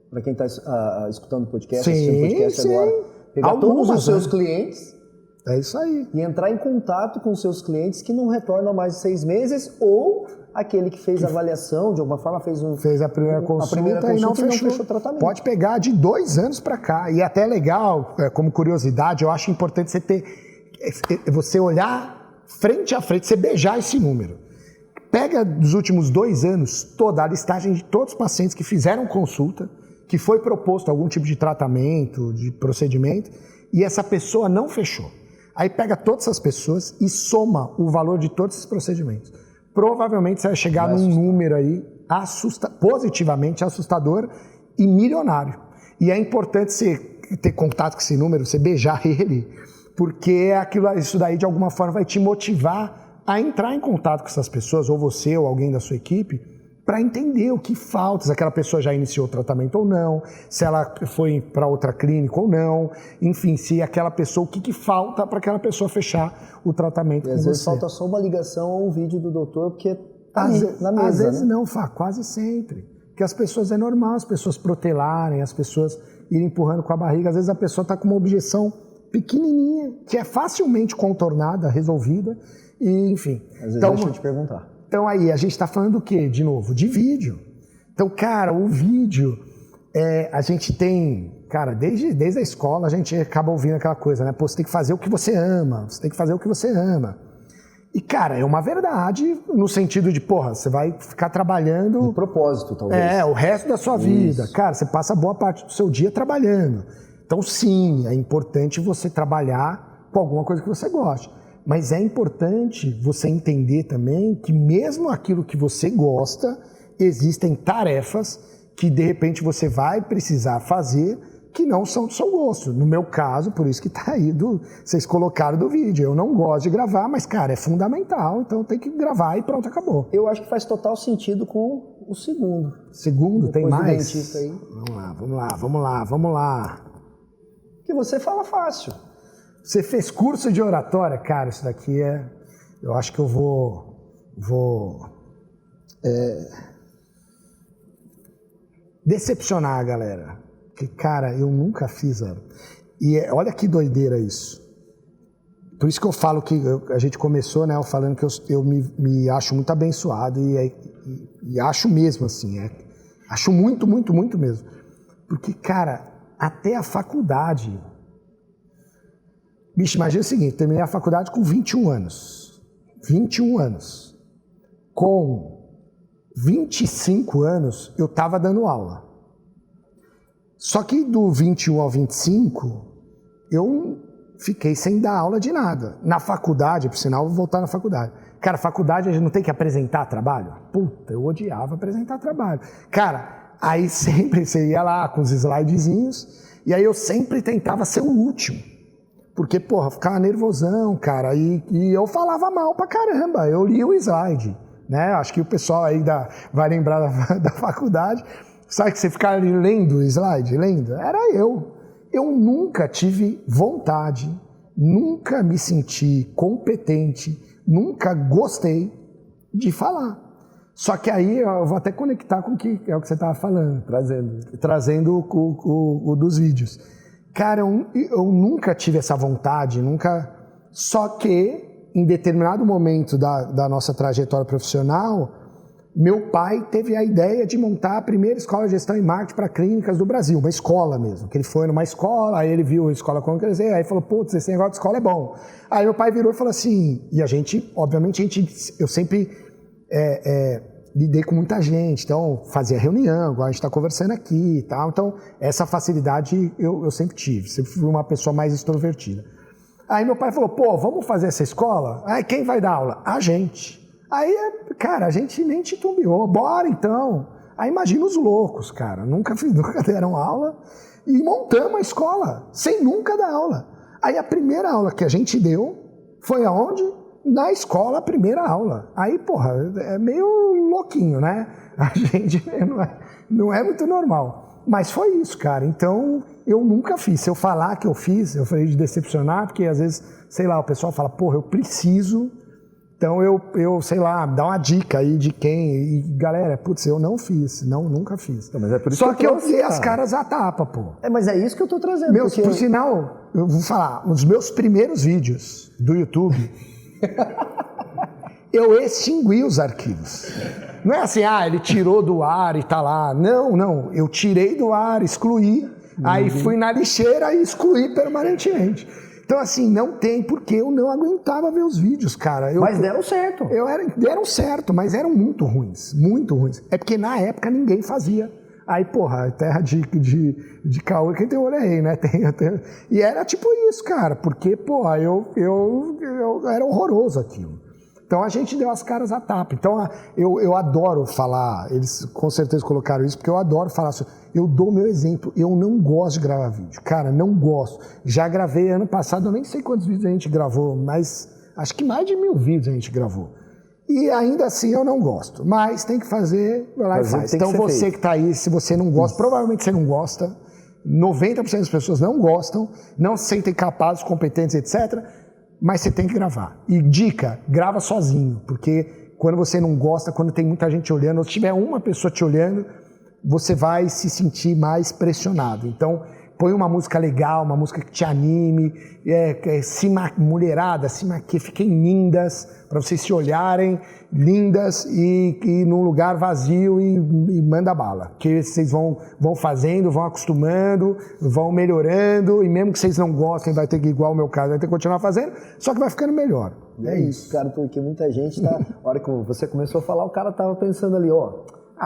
Speaker 1: para quem está escutando o podcast,
Speaker 2: Sim,
Speaker 1: assistindo o podcast
Speaker 2: sim.
Speaker 1: agora. Pegar
Speaker 2: Algumas,
Speaker 1: todos os seus
Speaker 2: né?
Speaker 1: clientes
Speaker 2: É isso aí.
Speaker 1: e entrar em contato com os seus clientes que não retornam há mais de 6 meses ou aquele que fez a avaliação, de alguma forma fez
Speaker 2: a primeira consulta e não fechou
Speaker 1: o tratamento.
Speaker 2: Pode pegar de 2 anos para cá. E até legal, como curiosidade, eu acho importante você olhar frente a frente, você beijar esse número. Pega dos últimos 2 anos toda a listagem de todos os pacientes que fizeram consulta, que foi proposto algum tipo de tratamento, de procedimento, e essa pessoa não fechou. Aí pega todas essas pessoas e soma o valor de todos esses procedimentos. Provavelmente você vai chegar num número aí positivamente assustador e milionário. E é importante você ter contato com esse número, você beijar ele, porque isso daí de alguma forma vai te motivar a entrar em contato com essas pessoas, ou você ou alguém da sua equipe, para entender o que falta, se aquela pessoa já iniciou o tratamento ou não, se ela foi para outra clínica ou não, enfim, se aquela pessoa, o que falta para aquela pessoa fechar o tratamento com você.
Speaker 1: Às vezes falta só uma ligação ou um vídeo do doutor, porque tá ali na mesa,
Speaker 2: às vezes
Speaker 1: né?
Speaker 2: não, quase sempre. Porque as pessoas, é normal as pessoas protelarem, as pessoas irem empurrando com a barriga, às vezes a pessoa está com uma objeção pequenininha, que é facilmente contornada, resolvida, e enfim.
Speaker 1: Às vezes
Speaker 2: então,
Speaker 1: deixa eu te perguntar.
Speaker 2: Então aí, a gente está falando do quê? De novo, de vídeo. Então, cara, o vídeo, a gente tem, cara, desde a escola a gente acaba ouvindo aquela coisa, né? Pô, você tem que fazer o que você ama, você tem que fazer o que você ama. E, cara, é uma verdade no sentido de, porra, você vai ficar trabalhando...
Speaker 1: De propósito, talvez.
Speaker 2: o resto da sua vida. Cara, você passa boa parte do seu dia trabalhando. Então, sim, é importante você trabalhar com alguma coisa que você goste. Mas é importante você entender também que mesmo aquilo que você gosta, existem tarefas que de repente você vai precisar fazer que não são do seu gosto. No meu caso, por isso que tá aí, vocês colocaram do vídeo. Eu não gosto de gravar, mas, cara, é fundamental, então tem que gravar e pronto, acabou.
Speaker 1: Eu acho que faz total sentido com o segundo.
Speaker 2: Segundo, tem
Speaker 1: Depois do
Speaker 2: mais?
Speaker 1: dentista aí.
Speaker 2: Vamos lá.
Speaker 1: Que você fala fácil.
Speaker 2: Você fez curso de oratória? Cara, isso daqui eu acho que eu vou decepcionar a galera. Porque, cara, eu nunca fiz. E olha que doideira isso. Por isso que eu falo que a gente começou, né, falando que eu me acho muito abençoado e acho mesmo, assim. Acho muito, muito, muito mesmo. Porque, cara, até a faculdade... Bicho, imagina o seguinte, terminei a faculdade com 21 anos. 21 anos. Com 25 anos, eu estava dando aula. Só que do 21 ao 25, eu fiquei sem dar aula de nada. Na faculdade, por sinal, vou voltar na faculdade. Cara, faculdade a gente não tem que apresentar trabalho? Puta, eu odiava apresentar trabalho. Cara, aí sempre você ia lá com os slidezinhos, e aí eu sempre tentava ser o último. Porque, porra, ficava nervosão, cara, e eu falava mal pra caramba, eu li o slide, né? Acho que o pessoal aí vai lembrar da faculdade, sabe que você ficava ali lendo o slide, lendo? Era eu. Eu nunca tive vontade, nunca me senti competente, nunca gostei de falar. Só que aí eu vou até conectar com o que é o que você estava falando, trazendo o dos vídeos. Cara, eu nunca tive essa vontade, nunca. Só que em determinado momento da nossa trajetória profissional, meu pai teve a ideia de montar a primeira escola de gestão e marketing para clínicas do Brasil, uma escola mesmo. Que ele foi numa escola, aí ele viu a escola como crescer, aí falou, putz, esse negócio de escola é bom. Aí meu pai virou e falou assim, e a gente, obviamente, eu sempre lidei com muita gente, então fazia reunião, igual a gente está conversando aqui e tal, então essa facilidade eu sempre tive, sempre fui uma pessoa mais extrovertida. Aí meu pai falou, pô, vamos fazer essa escola? Aí quem vai dar aula? A gente. Aí, cara, a gente nem titubeou, bora então. Aí imagina os loucos, cara, nunca deram aula e montamos a escola, sem nunca dar aula. Aí a primeira aula que a gente deu foi aonde? Na escola, a primeira aula. Aí, porra, é meio louquinho, né? A gente não é muito normal. Mas foi isso, cara. Então, eu nunca fiz. Se eu falar que eu fiz, eu falei de decepcionar, porque às vezes, sei lá, o pessoal fala, porra, eu preciso. Então, eu sei lá, dá uma dica aí de quem. E, galera, putz, eu não fiz. Nunca fiz.
Speaker 1: Não, mas é por isso
Speaker 2: só que eu
Speaker 1: trouxe,
Speaker 2: dei as caras à tapa, pô.
Speaker 1: Mas é isso que eu tô trazendo.
Speaker 2: Por sinal, eu vou falar, os meus primeiros vídeos do YouTube, eu extingui os arquivos. Não é assim, ele tirou do ar e tá lá. Não, eu tirei do ar, excluí, aí fui na lixeira e excluí permanentemente. Então, assim, não tem, porque eu não aguentava ver os vídeos, cara.
Speaker 1: Mas deram certo.
Speaker 2: Deram certo, mas eram muito ruins, muito ruins. É porque na época ninguém fazia. Aí, porra, terra de caô, quem tem olho aí, né? E era tipo isso, cara, porque, porra, eu era horroroso aquilo. Então a gente deu as caras à tapa. Então eu adoro falar, eles com certeza colocaram isso, porque eu adoro falar assim, eu dou meu exemplo, eu não gosto de gravar vídeo, cara, não gosto. Já gravei ano passado, eu nem sei quantos vídeos a gente gravou, mas acho que mais de 1000 vídeos a gente gravou. E ainda assim eu não gosto, mas tem que fazer, vai lá e faz. Então você que está aí, se você não gosta, provavelmente você não gosta, 90% das pessoas não gostam, não se sentem capazes, competentes, etc., mas você tem que gravar. E dica, grava sozinho, porque quando você não gosta, quando tem muita gente olhando, ou se tiver uma pessoa te olhando, você vai se sentir mais pressionado. Então, põe uma música legal, uma música que te anime, mulherada, se maquia, fiquem lindas, para vocês se olharem, lindas e num lugar vazio e manda bala. Porque vocês vão fazendo, vão acostumando, vão melhorando, e mesmo que vocês não gostem, vai ter que, igual o meu caso, vai ter que continuar fazendo, só que vai ficando melhor.
Speaker 1: É isso, cara, porque muita gente tá... A hora que você começou a falar, o cara tava pensando ali,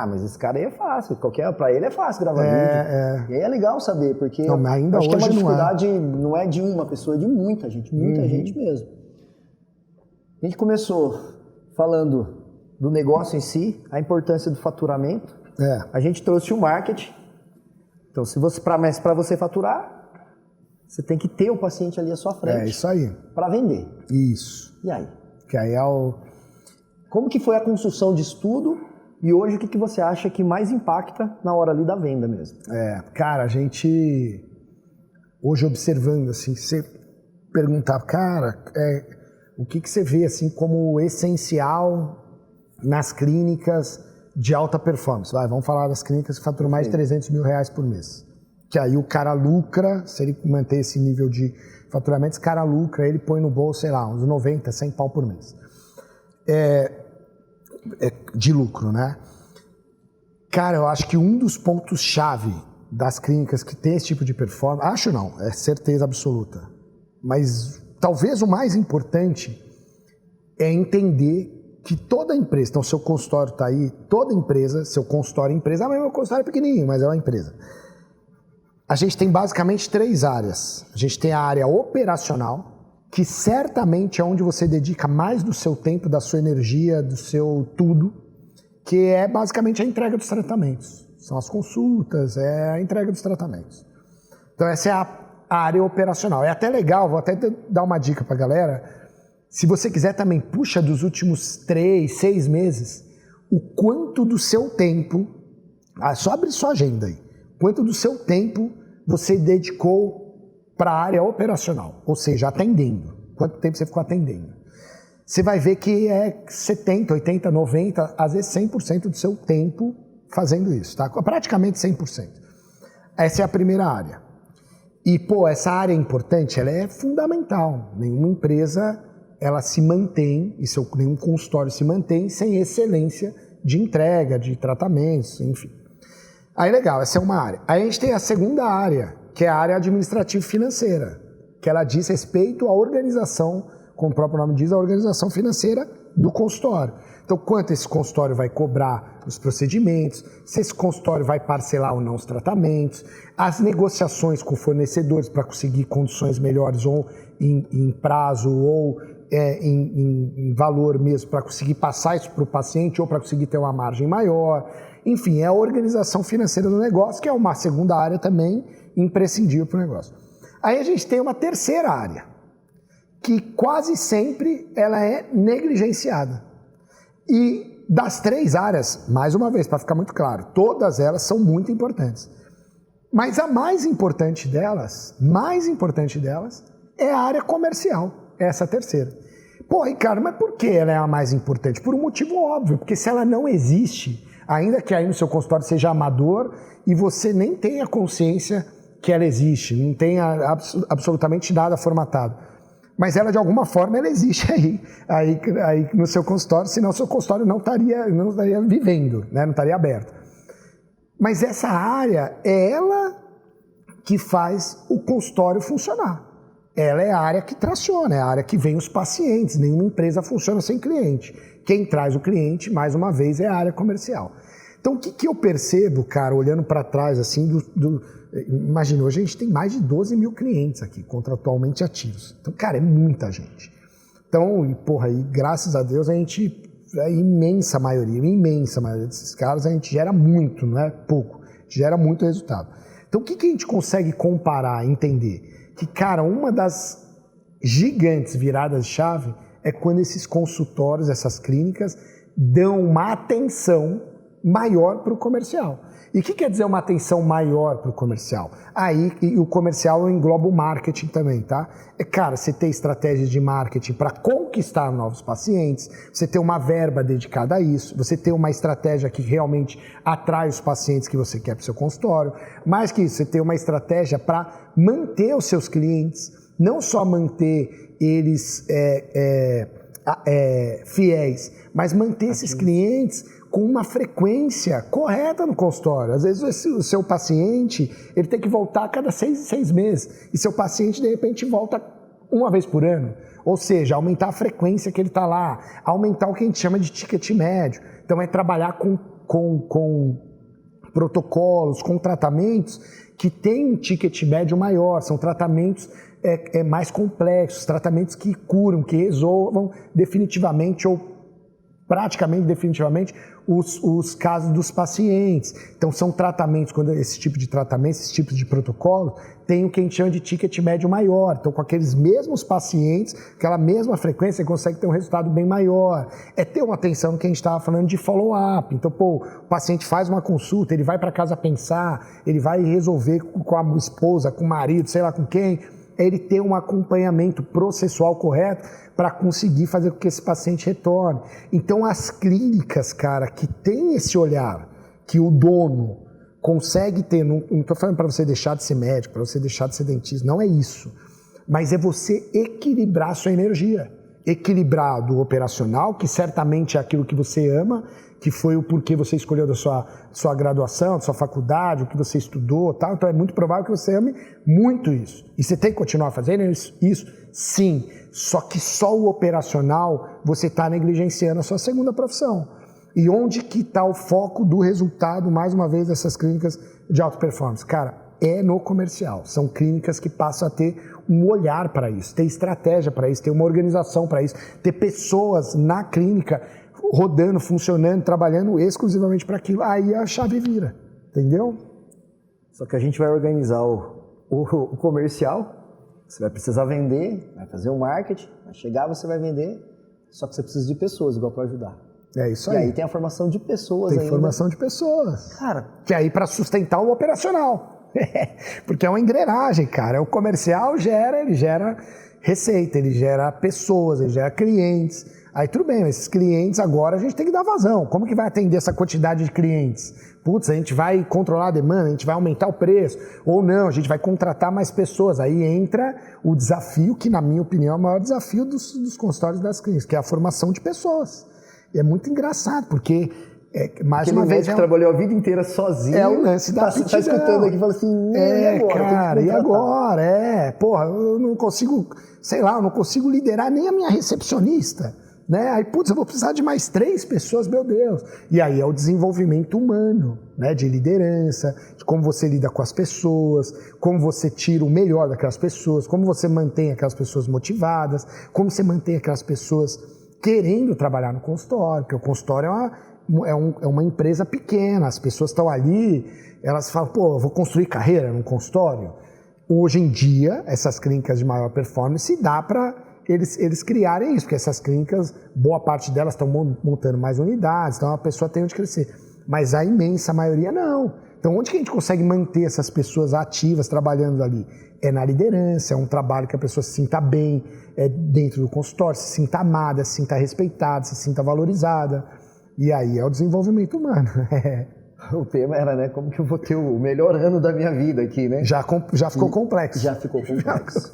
Speaker 1: mas esse cara aí é fácil, pra ele é fácil gravar vídeo. E aí é legal saber, porque
Speaker 2: não, mas ainda
Speaker 1: acho
Speaker 2: hoje
Speaker 1: que é uma dificuldade, não é de uma pessoa, é de muita gente mesmo. A gente começou falando do negócio em si, a importância do faturamento. A gente trouxe o marketing. Então, para você faturar, você tem que ter o paciente ali à sua frente.
Speaker 2: É isso aí.
Speaker 1: Para vender.
Speaker 2: Isso.
Speaker 1: E aí?
Speaker 2: Que aí é o...
Speaker 1: Como que foi a construção disso tudo? E hoje, o que você acha que mais impacta na hora ali da venda mesmo?
Speaker 2: Cara, a gente, hoje observando, assim, você perguntar, cara, o que você vê, assim, como essencial nas clínicas de alta performance? Vamos falar das clínicas que faturam mais de 300 mil reais por mês. Que aí o cara lucra, se ele manter esse nível de faturamento, esse cara lucra, ele põe no bolso, sei lá, uns 90, 100 pau por mês. De lucro, né? Cara, eu acho que um dos pontos-chave das clínicas que tem esse tipo de performance, acho não, é certeza absoluta, mas talvez o mais importante é entender que toda empresa, então seu consultório está aí, toda empresa, seu consultório é empresa, mas meu consultório é pequenininho, mas é uma empresa. A gente tem basicamente 3 áreas. A gente tem a área operacional, que certamente é onde você dedica mais do seu tempo, da sua energia, do seu tudo, que é basicamente a entrega dos tratamentos. São as consultas, é a entrega dos tratamentos. Então essa é a área operacional. É até legal, vou até dar uma dica para a galera. Se você quiser também, puxa dos últimos 3, 6 meses, o quanto do seu tempo, só abre sua agenda aí, quanto do seu tempo você dedicou para a área operacional, ou seja, atendendo. Quanto tempo você ficou atendendo? Você vai ver que é 70, 80, 90, às vezes 100% do seu tempo fazendo isso, tá? Praticamente 100%. Essa é a primeira área. E, essa área é importante, ela é fundamental. Nenhuma empresa, ela se mantém, nenhum consultório se mantém sem excelência de entrega, de tratamentos, enfim. Aí, legal, essa é uma área. Aí a gente tem a segunda área, que é a área administrativo-financeira, que ela diz respeito à organização, como o próprio nome diz, a organização financeira do consultório. Então, quanto esse consultório vai cobrar os procedimentos, se esse consultório vai parcelar ou não os tratamentos, as negociações com fornecedores para conseguir condições melhores ou em prazo ou em valor mesmo para conseguir passar isso para o paciente ou para conseguir ter uma margem maior. Enfim, é a organização financeira do negócio, que é uma segunda área também imprescindível para o negócio. Aí a gente tem uma terceira área, que quase sempre ela é negligenciada. E das 3 áreas, mais uma vez, para ficar muito claro, todas elas são muito importantes. Mas a mais importante delas é a área comercial, essa terceira. Ricardo, mas por que ela é a mais importante? Por um motivo óbvio, porque se ela não existe, ainda que aí no seu consultório seja amador e você nem tenha consciência que ela existe, não tenha absolutamente nada formatado, mas ela de alguma forma ela existe aí no seu consultório, senão o seu consultório não estaria vivendo, né? Não estaria aberto. Mas essa área é ela que faz o consultório funcionar. Ela é a área que traciona, é a área que vem os pacientes. Nenhuma empresa funciona sem cliente. Quem traz o cliente, mais uma vez, é a área comercial. Então, o que eu percebo, cara, olhando para trás, assim, imagina, hoje a gente tem mais de 12 mil clientes aqui, contratualmente ativos. Então, cara, é muita gente. Então, e graças a Deus, a imensa maioria desses caras, a gente gera muito, não é pouco, a gente gera muito resultado. Então, o que a gente consegue comparar, entender? Que, cara, uma das gigantes viradas de chave é quando esses consultórios, essas clínicas, dão uma atenção maior para o comercial. E o que quer dizer uma atenção maior para o comercial? Aí, e o comercial engloba o marketing também, tá? Cara, você ter estratégias de marketing para conquistar novos pacientes, você ter uma verba dedicada a isso, você ter uma estratégia que realmente atrai os pacientes que você quer para o seu consultório. Mais que isso, você ter uma estratégia para manter os seus clientes, não só manter eles fiéis, mas manter esses clientes com uma frequência correta no consultório. Às vezes o seu paciente ele tem que voltar a cada 6 meses e seu paciente de repente volta uma vez por ano. Ou seja, aumentar a frequência que ele está lá, aumentar o que a gente chama de ticket médio. Então é trabalhar com protocolos, com tratamentos que têm um ticket médio maior, são tratamentos mais complexos, tratamentos que curam, que resolvam definitivamente ou praticamente definitivamente os casos dos pacientes. Então são tratamentos, quando esse tipo de tratamento, esse tipo de protocolo, tem o que a gente chama de ticket médio maior. Então com aqueles mesmos pacientes, aquela mesma frequência, você consegue ter um resultado bem maior. É ter uma atenção que a gente estava falando de follow-up. Então, o paciente faz uma consulta, ele vai para casa pensar, ele vai resolver com a esposa, com o marido, sei lá com quem, ele ter um acompanhamento processual correto para conseguir fazer com que esse paciente retorne. Então, as clínicas, cara, que tem esse olhar, que o dono consegue ter, não estou falando para você deixar de ser médico, para você deixar de ser dentista, não é isso. Mas é você equilibrar a sua energia. Equilibrar do operacional, que certamente é aquilo que você ama, que foi o porquê você escolheu da sua graduação, da sua faculdade, o que você estudou, tal. Então é muito provável que você ame muito isso. E você tem que continuar fazendo isso? Sim. Só que só o operacional você está negligenciando a sua segunda profissão. E onde que está o foco do resultado, mais uma vez, dessas clínicas de alta performance? Cara, é no comercial. São clínicas que passam a ter um olhar para isso, ter estratégia para isso, ter uma organização para isso, ter pessoas na clínica rodando, funcionando, trabalhando exclusivamente para aquilo. Aí a chave vira, entendeu?
Speaker 1: Só que a gente vai organizar o comercial, você vai precisar vender, vai fazer o marketing, vai chegar, você vai vender, só que você precisa de pessoas igual para ajudar.
Speaker 2: É isso
Speaker 1: aí.
Speaker 2: aí.
Speaker 1: E aí tem a formação de pessoas ainda.
Speaker 2: Tem formação de pessoas.
Speaker 1: Cara...
Speaker 2: Que aí para sustentar o operacional. Porque é uma engrenagem, cara. O comercial ele gera receita, ele gera pessoas, ele gera clientes. Aí tudo bem, esses clientes agora a gente tem que dar vazão. Como que vai atender essa quantidade de clientes? Putz, a gente vai controlar a demanda, a gente vai aumentar o preço. Ou não, a gente vai contratar mais pessoas. Aí entra o desafio, que na minha opinião é o maior desafio dos consultórios das clínicas, que é a formação de pessoas. E é muito engraçado, porque... mais uma vez
Speaker 1: que trabalhou a vida inteira sozinho.
Speaker 2: É o lance da aptidão.
Speaker 1: Tá escutando aqui e fala assim, e agora?
Speaker 2: Cara, e agora? Porra, eu não consigo, sei lá, eu não consigo liderar nem a minha recepcionista, né? Aí, putz, eu vou precisar de mais 3 pessoas, meu Deus. E aí é o desenvolvimento humano, né? De liderança, de como você lida com as pessoas, como você tira o melhor daquelas pessoas, como você mantém aquelas pessoas motivadas, como você mantém aquelas pessoas querendo trabalhar no consultório, porque o consultório é uma empresa pequena, as pessoas estão ali, elas falam, pô, eu vou construir carreira num consultório. Hoje em dia, essas clínicas de maior performance, dá para eles criarem isso, porque essas clínicas, boa parte delas estão montando mais unidades, então a pessoa tem onde crescer. Mas a imensa maioria não. Então onde que a gente consegue manter essas pessoas ativas trabalhando ali? É na liderança, é um trabalho que a pessoa se sinta bem dentro do consultório, se sinta amada, se sinta respeitada, se sinta valorizada. E aí é o desenvolvimento humano.
Speaker 1: O tema era, né, como que eu vou ter o melhor ano da minha vida aqui, né?
Speaker 2: Já ficou complexo.
Speaker 1: Já ficou complexo.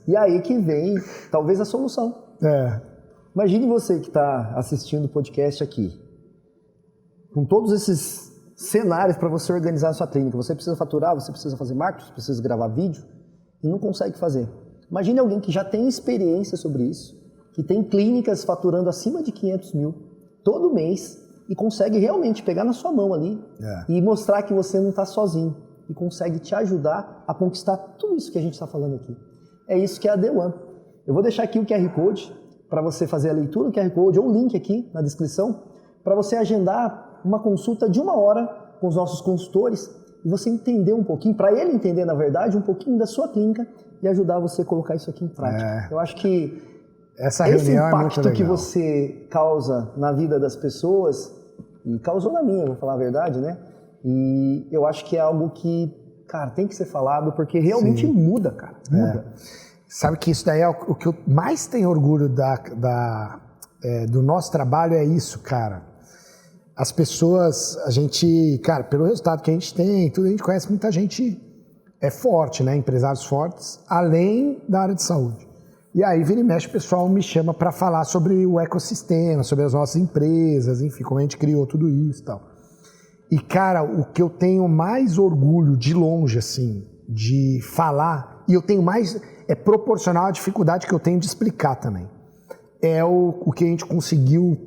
Speaker 1: E aí que vem, talvez, a solução. Imagine você que está assistindo o podcast aqui, com todos esses cenários para você organizar a sua clínica. Você precisa faturar, você precisa fazer marketing, você precisa gravar vídeo e não consegue fazer. Imagine alguém que já tem experiência sobre isso, que tem clínicas faturando acima de 500 mil todo mês e consegue realmente pegar na sua mão ali e mostrar que você não está sozinho e consegue te ajudar a conquistar tudo isso que a gente está falando aqui. É isso que é a The One. Eu vou deixar aqui o QR Code para você fazer a leitura do QR Code ou o link aqui na descrição para você agendar uma consulta de 1 hora com os nossos consultores e você entender um pouquinho, para ele entender, na verdade, um pouquinho da sua clínica e ajudar você a colocar isso aqui em prática. Eu acho que esse impacto que você causa na vida das pessoas, e causou na minha, vou falar a verdade, né? E eu acho que é algo que, cara, tem que ser falado, porque realmente muda, cara. Muda.
Speaker 2: Sabe que isso daí é o que eu mais tenho orgulho do nosso trabalho, é isso, cara. As pessoas, a gente, cara, pelo resultado que a gente tem, tudo, a gente conhece muita gente forte, né? Empresários fortes, além da área de saúde. E aí, vira e mexe, o pessoal me chama para falar sobre o ecossistema, sobre as nossas empresas, enfim, como a gente criou tudo isso e tal. E, cara, o que eu tenho mais orgulho de longe, assim, de falar, e eu tenho mais, é proporcional à dificuldade que eu tenho de explicar também, é o que a gente conseguiu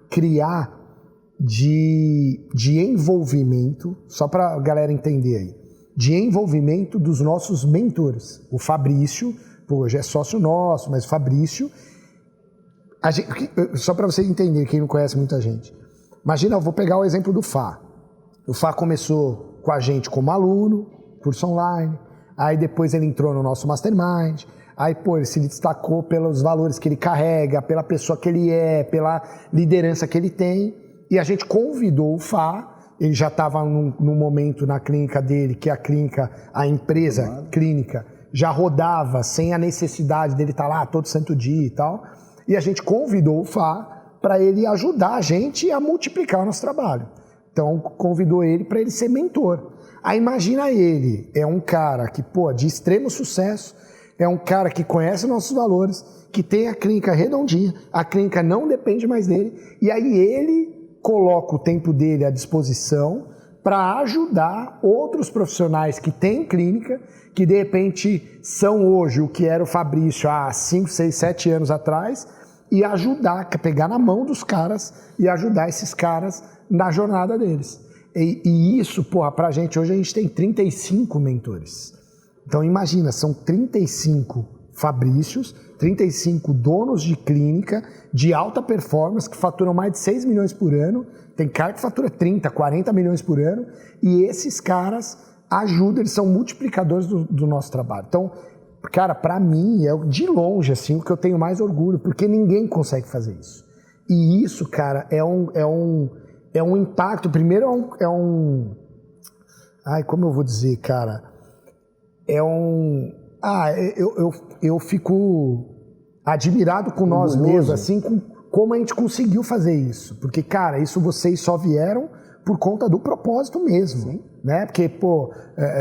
Speaker 2: criar de envolvimento, só para a galera entender aí, de envolvimento dos nossos mentores. O Fabrício, hoje é sócio nosso, mas o Fabrício, só para vocês entenderem, quem não conhece muita gente. Imagina, eu vou pegar o exemplo do Fá. O Fá começou com a gente como aluno, curso online, aí depois ele entrou no nosso Mastermind, aí, ele se destacou pelos valores que ele carrega, pela pessoa que ele é, pela liderança que ele tem, e a gente convidou o Fá. Ele já estava num momento na clínica dele, que a empresa clínica, já rodava sem a necessidade dele estar lá todo santo dia e tal. E a gente convidou o Fá para ele ajudar a gente a multiplicar o nosso trabalho. Então, convidou ele para ele ser mentor. Aí imagina ele, é um cara que, de extremo sucesso, é um cara que conhece nossos valores, que tem a clínica redondinha, a clínica não depende mais dele, e aí ele coloca o tempo dele à disposição para ajudar outros profissionais que têm clínica, que de repente são hoje o que era o Fabrício há 5, 6, 7 anos atrás, e ajudar, pegar na mão dos caras e ajudar esses caras na jornada deles. E isso, porra, pra gente, hoje a gente tem 35 mentores. Então imagina, são 35 Fabrícios, 35 donos de clínica de alta performance que faturam mais de 6 milhões por ano. Tem cara que fatura 30, 40 milhões por ano. E esses caras ajudam, eles são multiplicadores do nosso trabalho. Então, cara, pra mim, é de longe assim, o que eu tenho mais orgulho, porque ninguém consegue fazer isso. E isso, cara, é um impacto. Primeiro ai, como eu vou dizer, cara? Eu fico admirado com nós mesmos, assim, com como a gente conseguiu fazer isso. Porque, cara, isso vocês só vieram por conta do propósito mesmo. Sim. Né? Porque, pô,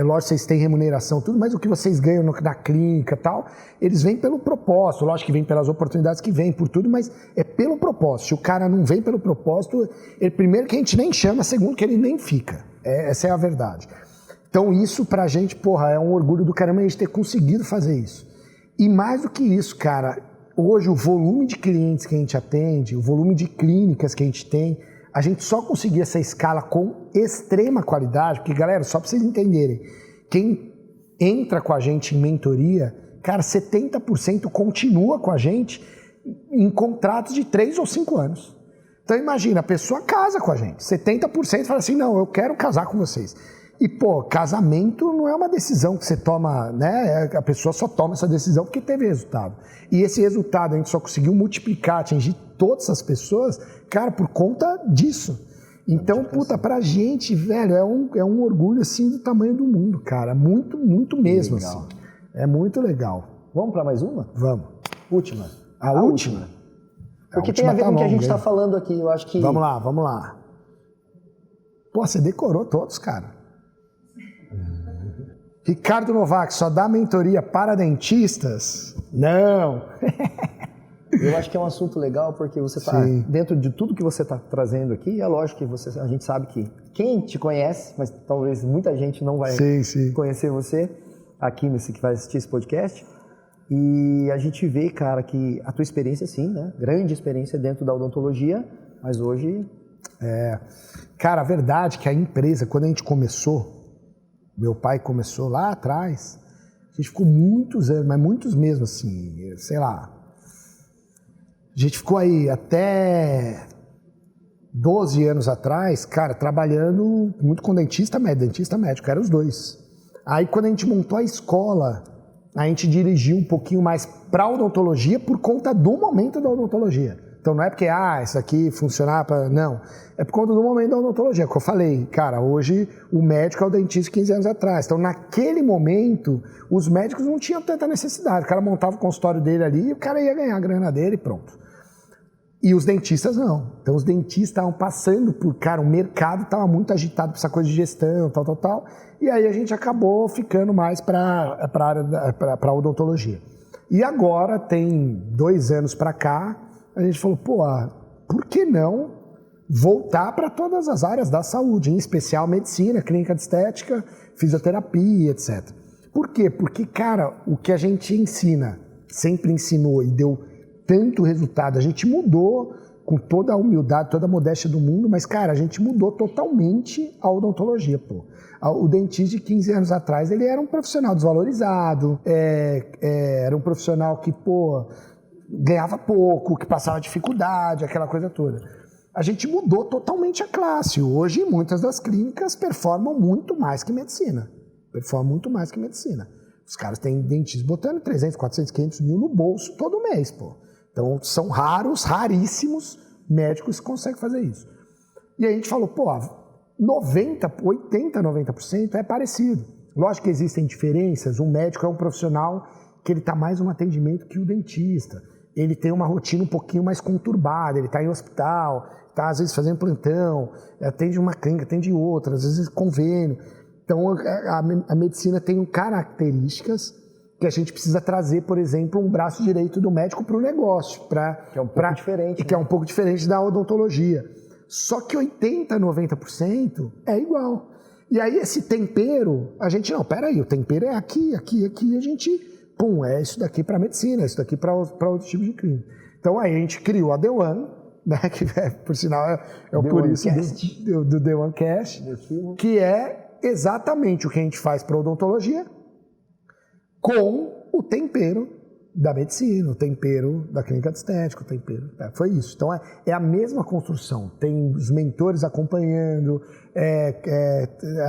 Speaker 2: lógico, vocês têm remuneração, tudo, mas o que vocês ganham na clínica e tal, eles vêm pelo propósito. Lógico que vem pelas oportunidades que vêm, por tudo, mas é pelo propósito. Se o cara não vem pelo propósito, primeiro que a gente nem chama, segundo que ele nem fica. Essa é a verdade. Então isso pra gente, porra, é um orgulho do caramba a gente ter conseguido fazer isso. E mais do que isso, cara, hoje o volume de clientes que a gente atende, o volume de clínicas que a gente tem, a gente só conseguir essa escala com extrema qualidade, porque, galera, só pra vocês entenderem, quem entra com a gente em mentoria, cara, 70% continua com a gente em contratos de 3 ou 5 anos. Então imagina, a pessoa casa com a gente, 70% fala assim, não, eu quero casar com vocês. E, pô, casamento não é uma decisão que você toma, né? A pessoa só toma essa decisão porque teve resultado. E esse resultado a gente só conseguiu multiplicar, atingir todas essas pessoas, cara, por conta disso. Então, puta, pra gente, velho, é um orgulho, assim, do tamanho do mundo, cara. Muito, muito mesmo, legal. Assim. É muito legal.
Speaker 1: Vamos pra mais uma?
Speaker 2: Vamos.
Speaker 1: Última.
Speaker 2: A última?
Speaker 1: Porque tem a ver com o que a gente tá falando aqui, eu acho que...
Speaker 2: Vamos lá. Pô, você decorou todos, cara. Ricardo Novak, só dá mentoria para dentistas? Não.
Speaker 1: Eu acho que é um assunto legal porque você está dentro de tudo que você está trazendo aqui. É lógico que a gente sabe que quem te conhece, mas talvez muita gente não vai conhecer você aqui que vai assistir esse podcast. E a gente vê, cara, que a tua experiência, sim, né? Grande experiência dentro da odontologia, mas hoje...
Speaker 2: Cara, a verdade é que a empresa, quando a gente começou, meu pai começou lá atrás, a gente ficou muitos anos, mas muitos mesmo, assim, sei lá. A gente ficou aí até 12 anos atrás, cara, trabalhando muito com dentista médico, eram os dois. Aí quando a gente montou a escola, a gente dirigiu um pouquinho mais para odontologia por conta do momento da odontologia. Então não é porque, isso aqui funcionar para... Não, é por conta do momento da odontologia, que eu falei. Cara, hoje o médico é o dentista 15 anos atrás. Então naquele momento, os médicos não tinham tanta necessidade. O cara montava o consultório dele ali e o cara ia ganhar a grana dele e pronto. E os dentistas não. Então os dentistas estavam passando por... Cara, o mercado estava muito agitado por essa coisa de gestão, tal. E aí a gente acabou ficando mais para a odontologia. E agora, tem 2 anos para cá, a gente falou, por que não voltar para todas as áreas da saúde, em especial medicina, clínica de estética, fisioterapia, etc. Por quê? Porque, cara, o que a gente ensina, sempre ensinou e deu tanto resultado, a gente mudou com toda a humildade, toda a modéstia do mundo, mas, cara, a gente mudou totalmente a odontologia, O dentista de 15 anos atrás, ele era um profissional desvalorizado, era um profissional que, ganhava pouco, que passava dificuldade, aquela coisa toda. A gente mudou totalmente a classe. Hoje, muitas das clínicas performam muito mais que medicina. Os caras têm dentistas botando 300, 400, 500 mil no bolso todo mês, Então, são raríssimos médicos que conseguem fazer isso. E aí a gente falou, 80, 90% é parecido. Lógico que existem diferenças. Um médico é um profissional que ele está mais no atendimento que o dentista. Ele tem uma rotina um pouquinho mais conturbada, ele está em hospital, está às vezes fazendo plantão, atende uma clínica, atende outra, às vezes convênio. Então a medicina tem características que a gente precisa trazer, por exemplo, um braço direito do médico para o negócio.
Speaker 1: Que é um pouco diferente.
Speaker 2: Que é um pouco diferente da odontologia. Só que 80, 90% é igual. E aí esse tempero, a gente, peraí, o tempero é aqui, a gente... é isso daqui para medicina, isso daqui para outros tipos de clínica. Então aí a gente criou a The One, né, que por sinal é o por isso do The One Cast, que é exatamente o que a gente faz para odontologia com o tempero da medicina, o tempero da clínica de estética, o tempero, foi isso. Então é a mesma construção, tem os mentores acompanhando,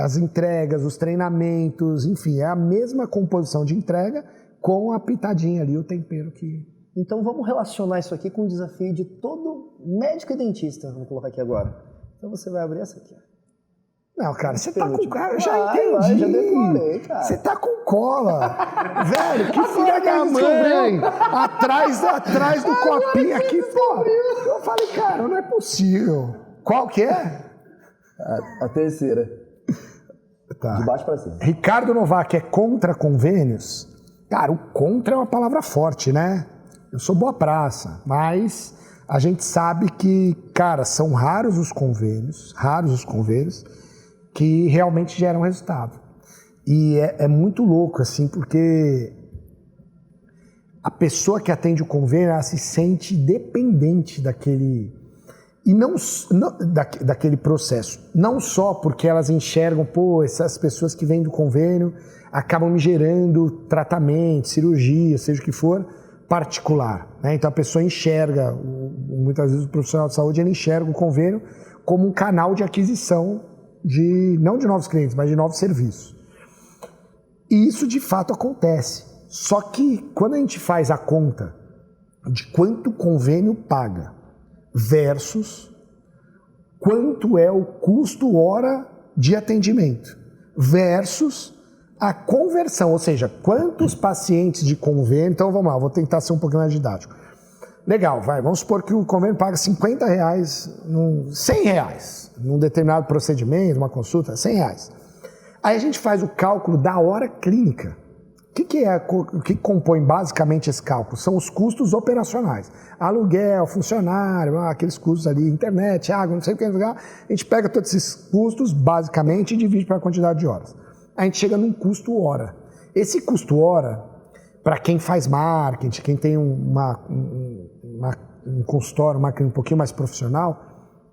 Speaker 2: as entregas, os treinamentos, enfim, é a mesma composição de entrega com a pitadinha ali, o tempero que...
Speaker 1: Então vamos relacionar isso aqui com o desafio de todo médico e dentista, vamos colocar aqui agora. Então você vai abrir essa aqui.
Speaker 2: Não, cara, você tá com cola, eu já entendi.
Speaker 1: Já decorei, cara.
Speaker 2: Você tá com cola. Velho, que filha da mãe. Atrás do copinho aqui, pô. Eu falei, cara, não é possível. Qual que é?
Speaker 1: A terceira.
Speaker 2: Tá.
Speaker 1: De baixo para cima.
Speaker 2: Ricardo Novak é contra convênios? Cara, o contra é uma palavra forte, né? Eu sou boa praça, mas a gente sabe que, cara, são raros os convênios que realmente geram resultado. E é muito louco, assim, porque a pessoa que atende o convênio, ela se sente dependente daquele... E daquele processo. Não só porque elas enxergam, pô, essas pessoas que vêm do convênio acabam me gerando tratamento, cirurgia, seja o que for, particular, né? Então a pessoa enxerga, muitas vezes o profissional de saúde, ele enxerga o convênio como um canal de aquisição não de novos clientes, mas de novos serviços. E isso de fato acontece. Só que quando a gente faz a conta de quanto o convênio paga versus quanto é o custo hora de atendimento versus a conversão, ou seja, quantos pacientes de convênio... Então vamos lá, vou tentar ser um pouquinho mais didático. Legal, vamos supor que o convênio paga R$50, R$100 num determinado procedimento, uma consulta, R$100. Aí a gente faz o cálculo da hora clínica. O que compõe basicamente esse cálculo? São os custos operacionais. Aluguel, funcionário, aqueles custos ali, internet, água, não sei o que. A gente pega todos esses custos basicamente e divide pela quantidade de horas. A gente chega num custo hora. Esse custo hora, para quem faz marketing, quem tem um consultório, uma clínica um pouquinho mais profissional,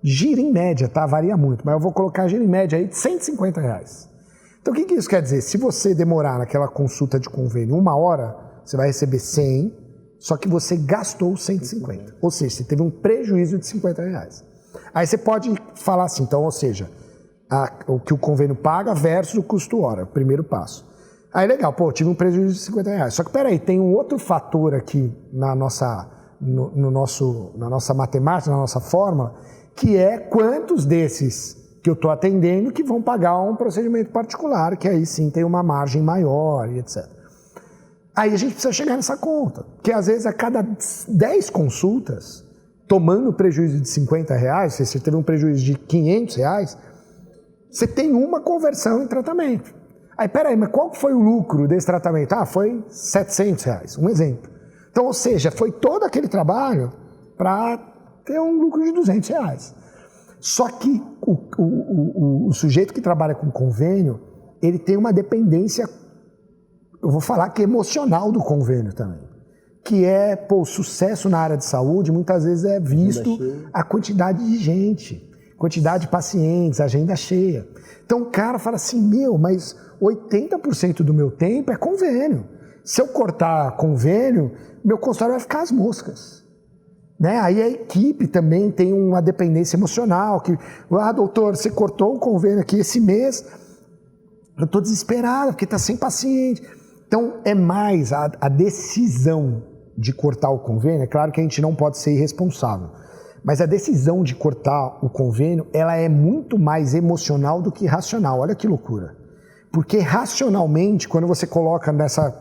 Speaker 2: gira em média, tá? Varia muito, mas eu vou colocar gira em média aí de R$150. Então o que isso quer dizer? Se você demorar naquela consulta de convênio 1 hora, você vai receber 100, só que você gastou 150. Ou seja, você teve um prejuízo de R$50. Aí você pode falar assim, então, ou seja, o que o convênio paga versus o custo hora, primeiro passo. Aí legal, pô, tive um prejuízo de R$50. Só que peraí, tem um outro fator aqui na nossa matemática, na nossa fórmula, que é quantos desses que eu estou atendendo que vão pagar um procedimento particular, que aí sim tem uma margem maior e etc. Aí a gente precisa chegar nessa conta, que às vezes a cada 10 consultas, tomando prejuízo de R$50, se você teve um prejuízo de R$500, você tem uma conversão em tratamento. Aí, peraí, mas qual foi o lucro desse tratamento? Foi R$700, um exemplo. Então, ou seja, foi todo aquele trabalho para ter um lucro de R$200. Só que o sujeito que trabalha com convênio, ele tem uma dependência, eu vou falar que emocional do convênio também. Que é, o sucesso na área de saúde, muitas vezes é visto a quantidade de gente, quantidade de pacientes, agenda cheia. Então o cara fala assim, mas 80% do meu tempo é convênio. Se eu cortar convênio, meu consultório vai ficar às moscas. Né? Aí a equipe também tem uma dependência emocional, que, doutor, você cortou o convênio aqui esse mês, eu estou desesperado, porque está sem paciente. Então é mais a decisão de cortar o convênio, é claro que a gente não pode ser irresponsável, mas a decisão de cortar o convênio, ela é muito mais emocional do que racional, olha que loucura. Porque racionalmente, quando você coloca nessa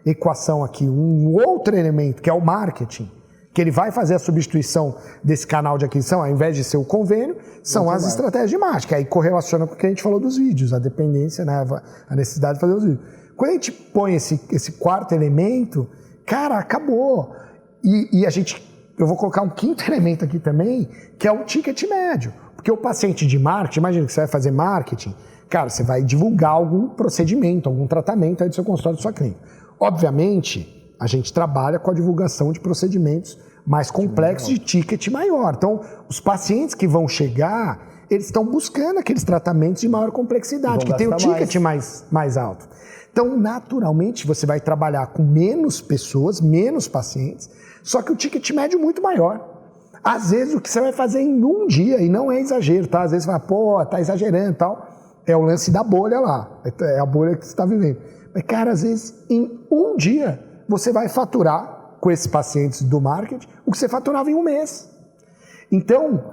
Speaker 2: equação aqui um outro elemento, que é o marketing, que ele vai fazer a substituição desse canal de aquisição, ao invés de ser o convênio, são as estratégias de marketing. Aí correlaciona com o que a gente falou dos vídeos, a dependência, né, a necessidade de fazer os vídeos. Quando a gente põe esse quarto elemento, cara, acabou. E eu vou colocar um quinto elemento aqui também, que é o ticket médio. Porque o paciente de marketing, imagina que você vai fazer marketing, cara, você vai divulgar algum procedimento, algum tratamento aí do seu consultório, da sua clínica. Obviamente, a gente trabalha com a divulgação de procedimentos mais complexos, de ticket maior. Então, os pacientes que vão chegar, eles estão buscando aqueles tratamentos de maior complexidade, que tem o ticket mais alto. Então, naturalmente, você vai trabalhar com menos pessoas, menos pacientes, só que o ticket médio é muito maior. Às vezes, o que você vai fazer em um dia, e não é exagero, tá? Às vezes você vai, pô, tá exagerando e tal. É o lance da bolha lá, é a bolha que você está vivendo. Mas, cara, às vezes, em um dia, você vai faturar com esses pacientes do marketing o que você faturava em um mês. Então,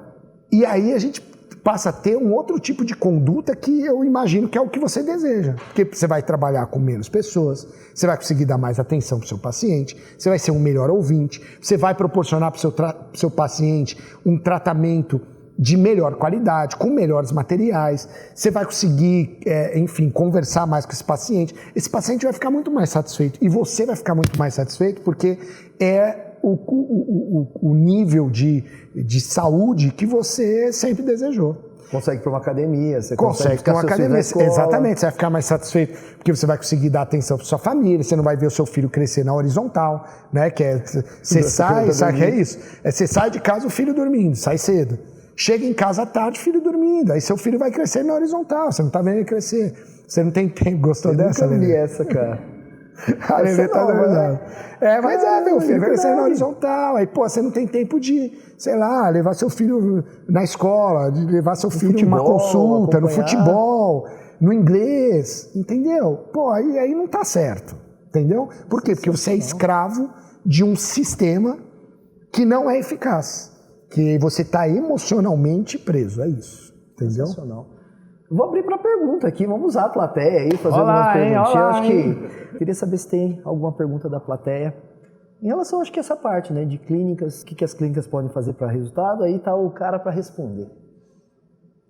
Speaker 2: e aí a gente passa a ter um outro tipo de conduta que eu imagino que é o que você deseja. Porque você vai trabalhar com menos pessoas, você vai conseguir dar mais atenção para o seu paciente, você vai ser um melhor ouvinte, você vai proporcionar para o seu paciente um tratamento de melhor qualidade, com melhores materiais, você vai conseguir, enfim, conversar mais com esse paciente vai ficar muito mais satisfeito e você vai ficar muito mais satisfeito porque é o nível de saúde que você sempre desejou.
Speaker 1: Consegue ir para uma academia, você
Speaker 2: consegue para uma academia, exatamente, você vai ficar mais satisfeito porque você vai conseguir dar atenção para sua família, você não vai ver o seu filho crescer na horizontal, né? Que é, você sabe que é isso? Você sai de casa, o filho dormindo, sai cedo. Chega em casa à tarde, filho dormindo, aí seu filho vai crescer na horizontal, você não tá vendo ele crescer, você não tem tempo. Gostou dessa,
Speaker 1: Eu nunca vi essa, cara.
Speaker 2: A Lelê tá doidão. Mas meu filho vai crescer na horizontal, aí, pô, você não tem tempo de, sei lá, levar seu filho na escola, de levar seu filho numa consulta, no futebol, no inglês, entendeu? Pô, aí não tá certo, entendeu? Por quê? Porque você é escravo de um sistema que não é eficaz. Que você está emocionalmente preso, é isso, entendeu?
Speaker 1: Vou abrir para pergunta aqui, vamos usar a plateia aí, fazer algumas perguntinhas. Eu acho que queria saber se tem alguma pergunta da plateia em relação, acho que essa parte, né, de clínicas, o que as clínicas podem fazer para resultado, aí tá o cara para responder.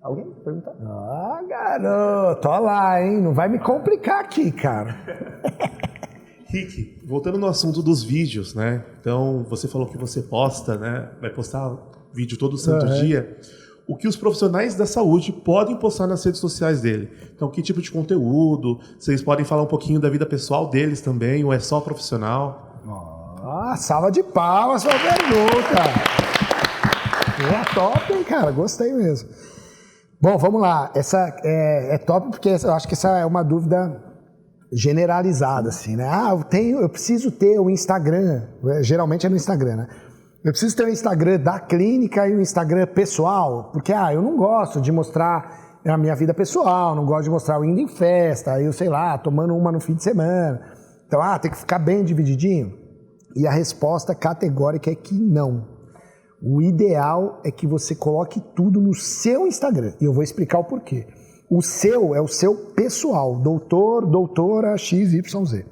Speaker 1: Alguém perguntar?
Speaker 2: Ah, garoto, olha lá, hein, não vai me complicar aqui, cara.
Speaker 3: Rick, voltando no assunto dos vídeos, né? Então, você falou que você posta, né? Vai postar vídeo todo santo dia. O que os profissionais da saúde podem postar nas redes sociais dele? Então, que tipo de conteúdo? Vocês podem falar um pouquinho da vida pessoal deles também, ou é só profissional?
Speaker 2: Salva de palmas pra pergunta. Top, hein, cara? Gostei mesmo. Bom, vamos lá. Essa é top porque eu acho que essa é uma dúvida generalizada, assim, né? Eu preciso ter o Instagram, geralmente é no Instagram, né? Eu preciso ter o Instagram da clínica e o Instagram pessoal, porque, eu não gosto de mostrar a minha vida pessoal, não gosto de mostrar eu indo em festa, eu, sei lá, tomando uma no fim de semana. Então, tem que ficar bem divididinho. E a resposta categórica é que não. O ideal é que você coloque tudo no seu Instagram, e eu vou explicar o porquê. O seu é o seu pessoal, doutora XYZ.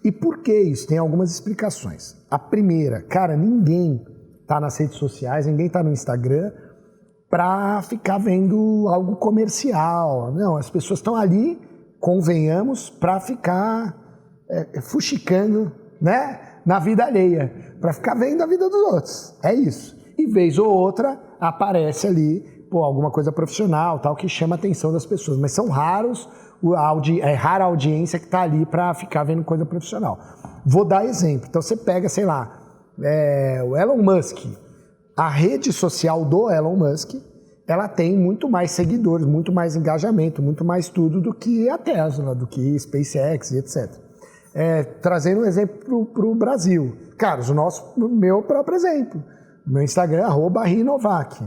Speaker 2: E por que isso? Tem algumas explicações. A primeira, cara, ninguém tá nas redes sociais, ninguém tá no Instagram para ficar vendo algo comercial. Não, as pessoas estão ali, convenhamos, para ficar fuxicando, né, na vida alheia, para ficar vendo a vida dos outros. É isso. E vez ou outra aparece ali alguma coisa profissional, tal, que chama a atenção das pessoas. Mas são raros, é rara a audiência que está ali para ficar vendo coisa profissional. Vou dar exemplo. Então você pega, sei lá, o Elon Musk. A rede social do Elon Musk, ela tem muito mais seguidores, muito mais engajamento, muito mais tudo do que a Tesla, do que SpaceX e etc. Trazendo um exemplo para o Brasil. Cara, meu próprio exemplo. Meu Instagram é @Rinovac.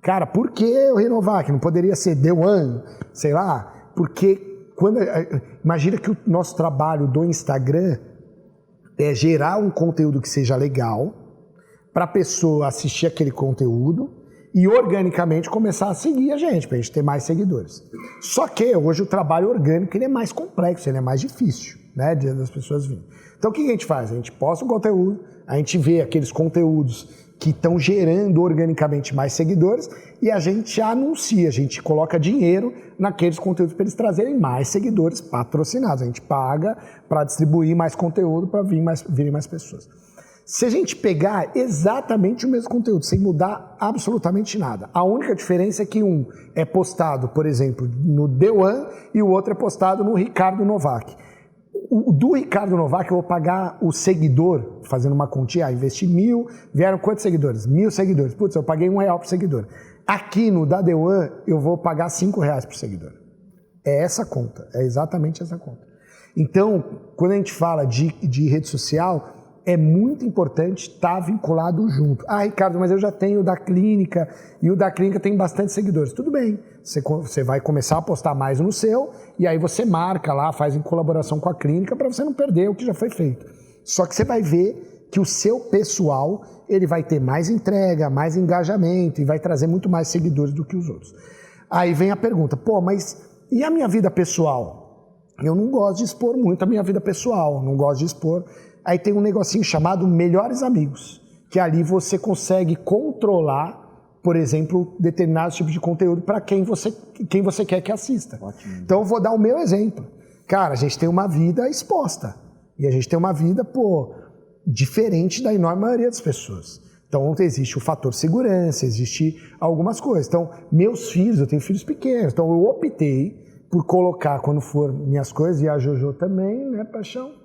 Speaker 2: Cara, por que o Rinovac? Não poderia ser The One? Sei lá. Porque imagina que o nosso trabalho do Instagram é gerar um conteúdo que seja legal para a pessoa assistir aquele conteúdo e organicamente começar a seguir a gente, para a gente ter mais seguidores. Só que hoje o trabalho orgânico ele é mais complexo, ele é mais difícil, né, das pessoas virem. Então o que a gente faz? A gente posta um conteúdo, a gente vê aqueles conteúdos que estão gerando organicamente mais seguidores e a gente anuncia, a gente coloca dinheiro naqueles conteúdos para eles trazerem mais seguidores patrocinados. A gente paga para distribuir mais conteúdo para virem mais pessoas. Se a gente pegar exatamente o mesmo conteúdo, sem mudar absolutamente nada, a única diferença é que um é postado, por exemplo, no The One e o outro é postado no Ricardo Novak. do Ricardo Novak, eu vou pagar o seguidor, fazendo uma continha, investi 1.000, vieram quantos seguidores? 1.000 seguidores. Putz, eu paguei R$1 por seguidor. Aqui no da The One, eu vou pagar R$5 por seguidor. É essa conta, é exatamente essa conta. Então, quando a gente fala de rede social, é muito importante estar vinculado junto. Ah, Ricardo, mas eu já tenho o da clínica, e o da clínica tem bastante seguidores. Tudo bem, você vai começar a postar mais no seu, e aí você marca lá, faz em colaboração com a clínica, para você não perder o que já foi feito. Só que você vai ver que o seu pessoal, ele vai ter mais entrega, mais engajamento, e vai trazer muito mais seguidores do que os outros. Aí vem a pergunta, pô, mas e a minha vida pessoal? Eu não gosto de expor muito a minha vida pessoal, não gosto de expor... Aí tem um negocinho chamado Melhores Amigos, que ali você consegue controlar, por exemplo, determinados tipos de conteúdo para quem você quer que assista. Ótimo. Então eu vou dar o meu exemplo. Cara, a gente tem uma vida exposta. E a gente tem uma vida, diferente da enorme maioria das pessoas. Então existe o fator segurança, existe algumas coisas. Então, meus filhos, eu tenho filhos pequenos, então eu optei por colocar, quando for minhas coisas, e a Jojo também, né, paixão?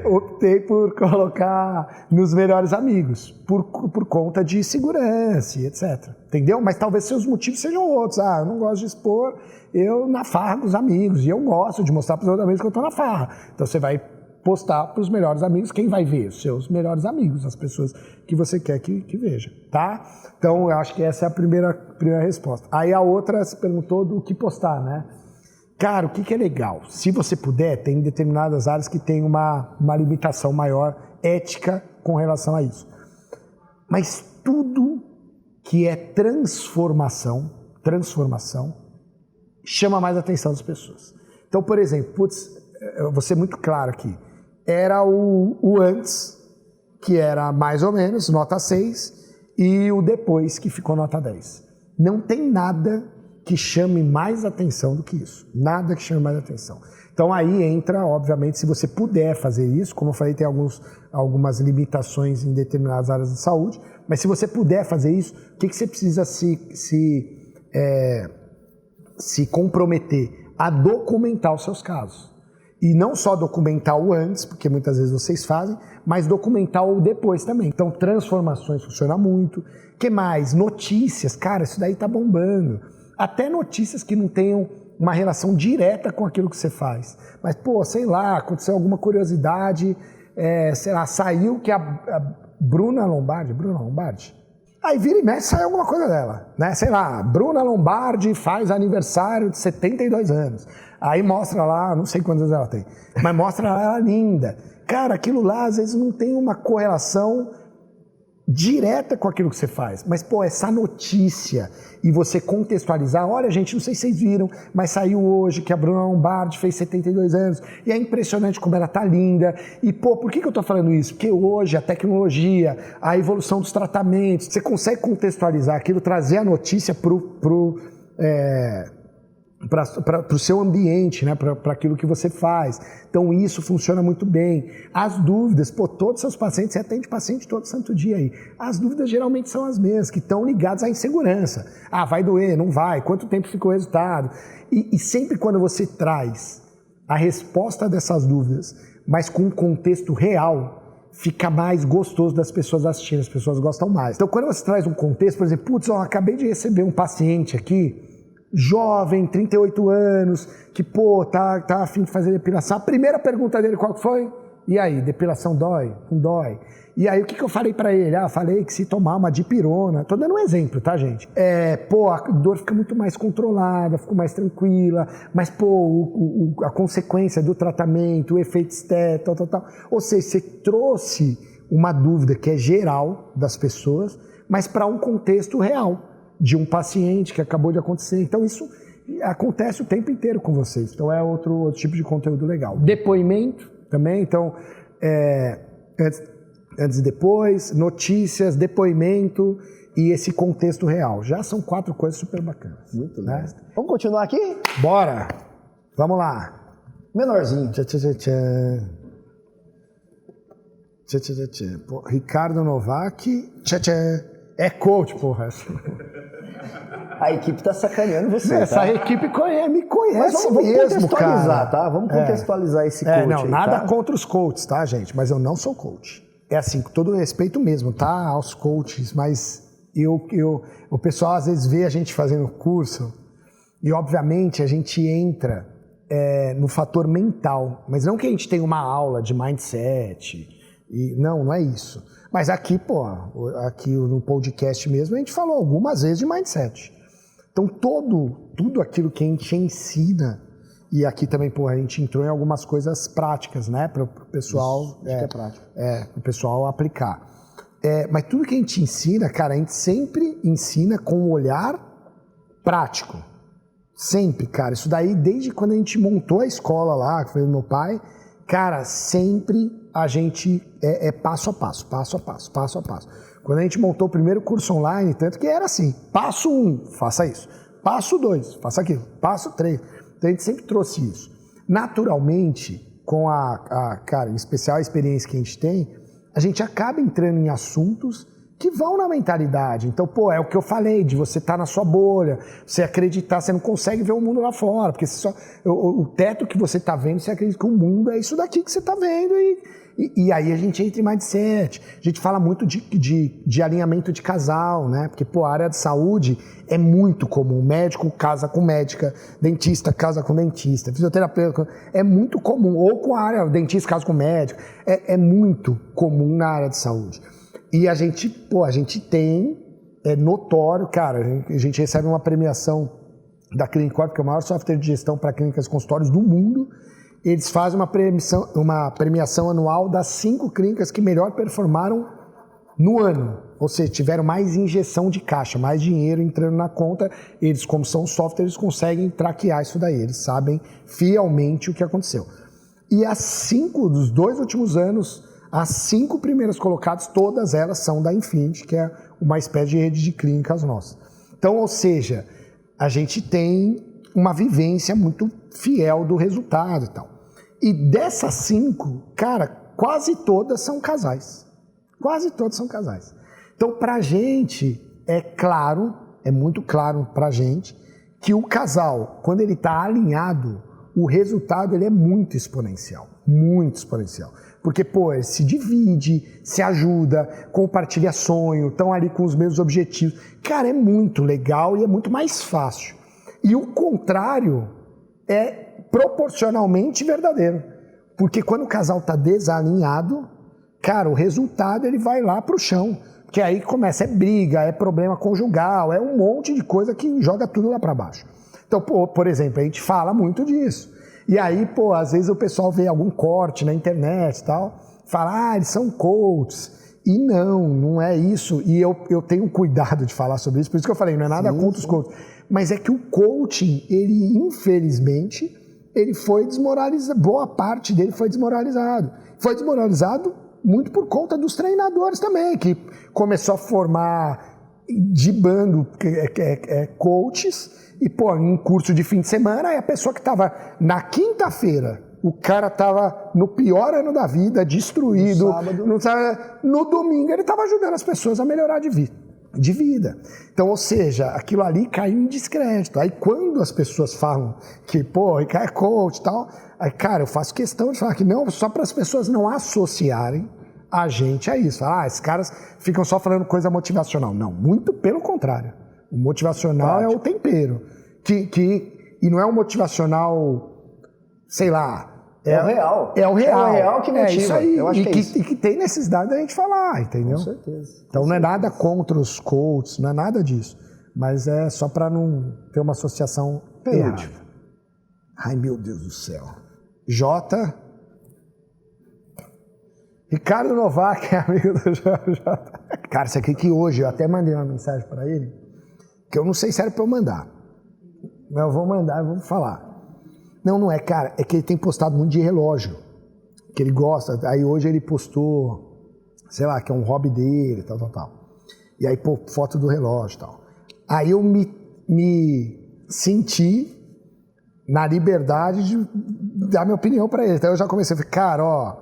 Speaker 2: Optei por colocar nos Melhores Amigos por conta de segurança e etc, entendeu? Mas talvez seus motivos sejam outros. Eu não gosto de expor eu na farra com os amigos, e eu gosto de mostrar para os outros amigos que eu estou na farra. Então você vai postar para os melhores amigos. Quem vai ver? Os seus melhores amigos, as pessoas que você quer que veja, tá? Então eu acho que essa é a primeira resposta. Aí a outra se perguntou do que postar, né? Cara, o que é legal? Se você puder, tem determinadas áreas que tem uma limitação maior ética com relação a isso. Mas tudo que é transformação, chama mais a atenção das pessoas. Então, por exemplo, eu vou ser muito claro aqui, era o antes, que era mais ou menos nota 6, e o depois, que ficou nota 10. Não tem nada que chame mais atenção do que isso. Nada que chame mais atenção. Então aí entra, obviamente, se você puder fazer isso, como eu falei, tem algumas limitações em determinadas áreas de saúde, mas se você puder fazer isso, o que você precisa se comprometer? A documentar os seus casos. E não só documentar o antes, porque muitas vezes vocês fazem, mas documentar o depois também. Então, transformações funciona muito. O que mais? Notícias. Cara, isso daí tá bombando. Até notícias que não tenham uma relação direta com aquilo que você faz. Mas, sei lá, aconteceu alguma curiosidade, sei lá, saiu que a Bruna Lombardi, aí vira e mexe, sai alguma coisa dela, né? Sei lá, Bruna Lombardi faz aniversário de 72 anos. Aí mostra lá, não sei quantos anos ela tem, mas mostra ela linda. Cara, aquilo lá às vezes não tem uma correlação direta com aquilo que você faz, mas essa notícia e você contextualizar, olha gente, não sei se vocês viram, mas saiu hoje que a Bruna Lombardi fez 72 anos e é impressionante como ela tá linda e por que eu tô falando isso? Porque hoje a tecnologia, a evolução dos tratamentos, você consegue contextualizar aquilo, trazer a notícia pro seu ambiente, né? Para aquilo que você faz. Então isso funciona muito bem. As dúvidas, todos os seus pacientes, você atende paciente todo santo dia aí. As dúvidas geralmente são as mesmas, que estão ligadas à insegurança. Vai doer, não vai, quanto tempo ficou o resultado? E sempre quando você traz a resposta dessas dúvidas, mas com um contexto real, fica mais gostoso das pessoas assistindo, as pessoas gostam mais. Então quando você traz um contexto, por exemplo, acabei de receber um paciente aqui, jovem, 38 anos, que, tá a fim de fazer depilação. A primeira pergunta dele, qual foi? E aí, depilação dói? Não dói? E aí, o que eu falei pra ele? Falei que se tomar uma dipirona, tô dando um exemplo, tá, gente? A dor fica muito mais controlada, fica mais tranquila, mas, a consequência do tratamento, o efeito estético, tal. Ou seja, você trouxe uma dúvida que é geral das pessoas, mas para um contexto real, de um paciente que acabou de acontecer. Então isso acontece o tempo inteiro com vocês. Então é outro tipo de conteúdo legal. Depoimento também, então antes e depois, notícias, depoimento e esse contexto real. Já são 4 coisas super bacanas.
Speaker 1: Muito legal. Né? Vamos continuar aqui?
Speaker 2: Bora! Vamos lá.
Speaker 1: Menorzinho.
Speaker 2: Ricardo Novak. É coach, porra.
Speaker 1: A equipe tá sacaneando você,
Speaker 2: Essa
Speaker 1: tá?
Speaker 2: equipe me conhece
Speaker 1: Mas vamos
Speaker 2: mesmo,
Speaker 1: contextualizar,
Speaker 2: cara.
Speaker 1: tá? Vamos contextualizar esse coach
Speaker 2: Não,
Speaker 1: aí,
Speaker 2: nada
Speaker 1: tá?
Speaker 2: contra os coaches, tá, gente? Mas eu não sou coach. É assim, com todo respeito mesmo, tá? Aos coaches, mas o pessoal às vezes vê a gente fazendo curso e, obviamente, a gente entra no fator mental. Mas não que a gente tenha uma aula de mindset. Não é isso. Mas aqui, aqui no podcast mesmo, a gente falou algumas vezes de mindset. Então, tudo aquilo que a gente ensina, e aqui também, a gente entrou em algumas coisas práticas, né, para o pessoal, o pessoal aplicar. Mas tudo que a gente ensina, cara, a gente sempre ensina com um olhar prático. Sempre, cara. Isso daí, desde quando a gente montou a escola lá, que foi o meu pai, cara, sempre a gente passo a passo. Quando a gente montou o primeiro curso online, tanto que era assim, passo 1, faça isso. Passo 2, faça aquilo. Passo 3. Então a gente sempre trouxe isso. Naturalmente, com cara, em especial a experiência que a gente tem, a gente acaba entrando em assuntos que vão na mentalidade. Então, é o que eu falei, de você estar na sua bolha, você acreditar, você não consegue ver o mundo lá fora, porque o teto que você está vendo, você acredita que o mundo é isso daqui que você está vendo, e aí a gente entra em mindset. A gente fala muito de alinhamento de casal, né? Porque, a área de saúde é muito comum. Médico casa com médica, dentista casa com dentista, fisioterapeuta, é muito comum. Ou com a área, dentista casa com médico. É muito comum na área de saúde. E a gente tem, notório, cara, a gente recebe uma premiação da Clinic Corp, que é o maior software de gestão para clínicas e consultórios do mundo. Eles fazem uma premiação anual das 5 clínicas que melhor performaram no ano. Ou seja, tiveram mais injeção de caixa, mais dinheiro entrando na conta. Eles, como são softwares, conseguem traquear isso daí. Eles sabem fielmente o que aconteceu. E dos 2 últimos anos, as 5 primeiras colocadas, todas elas são da Infinity, que é uma espécie de rede de clínicas nossa. Então, ou seja, a gente tem uma vivência muito fiel do resultado e tal. E dessas 5, cara, quase todas são casais. Quase todas são casais. Então, pra gente, é muito claro pra gente que o casal, quando ele tá alinhado, o resultado ele é muito exponencial. Muito exponencial. Porque, ele se divide, se ajuda, compartilha sonho, estão ali com os mesmos objetivos. Cara, é muito legal e é muito mais fácil. E o contrário é proporcionalmente verdadeiro. Porque quando o casal está desalinhado, cara, o resultado ele vai lá pro chão. Que aí começa, briga, é problema conjugal, é um monte de coisa que joga tudo lá para baixo. Então, por exemplo, a gente fala muito disso. E aí, às vezes o pessoal vê algum corte na internet e tal, fala, eles são coaches. E não é isso. E eu tenho cuidado de falar sobre isso, por isso que eu falei, não é nada contra os coaches. Mas é que o coaching, ele, infelizmente, ele foi desmoralizado, boa parte dele foi desmoralizado. Foi desmoralizado muito por conta dos treinadores também, que começou a formar de bando coaches, e, em curso de fim de semana, aí a pessoa que estava na quinta-feira, o cara estava no pior ano da vida, destruído. No domingo ele estava ajudando as pessoas a melhorar de vida. Então, ou seja, aquilo ali caiu em descrédito. Aí quando as pessoas falam que, é coach e tal, aí, cara, eu faço questão de falar que não, só para as pessoas não associarem a gente a isso. Esses caras ficam só falando coisa motivacional. Não, muito pelo contrário. O motivacional é o tempero. E não é um motivacional, sei lá...
Speaker 1: É o real.
Speaker 2: É o real.
Speaker 1: É o real que motiva.
Speaker 2: Isso aí.
Speaker 1: Eu acho que é isso.
Speaker 2: E que tem necessidade da gente falar, entendeu?
Speaker 1: Com certeza.
Speaker 2: Então não é nada contra os coaches, não é nada disso. Mas é só para não ter uma associação errada. Ai, meu Deus do céu. Ricardo Novak, amigo do Jota. Cara, isso aqui que hoje eu até mandei uma mensagem para ele, que eu não sei se era para eu mandar. Mas eu vou mandar, eu vou falar. Não é, cara, é que ele tem postado muito de relógio, que ele gosta. Aí hoje ele postou, sei lá, que é um hobby dele, tal. E aí, foto do relógio e tal. Aí eu me senti na liberdade de dar minha opinião para ele. Então eu já comecei a falar, cara,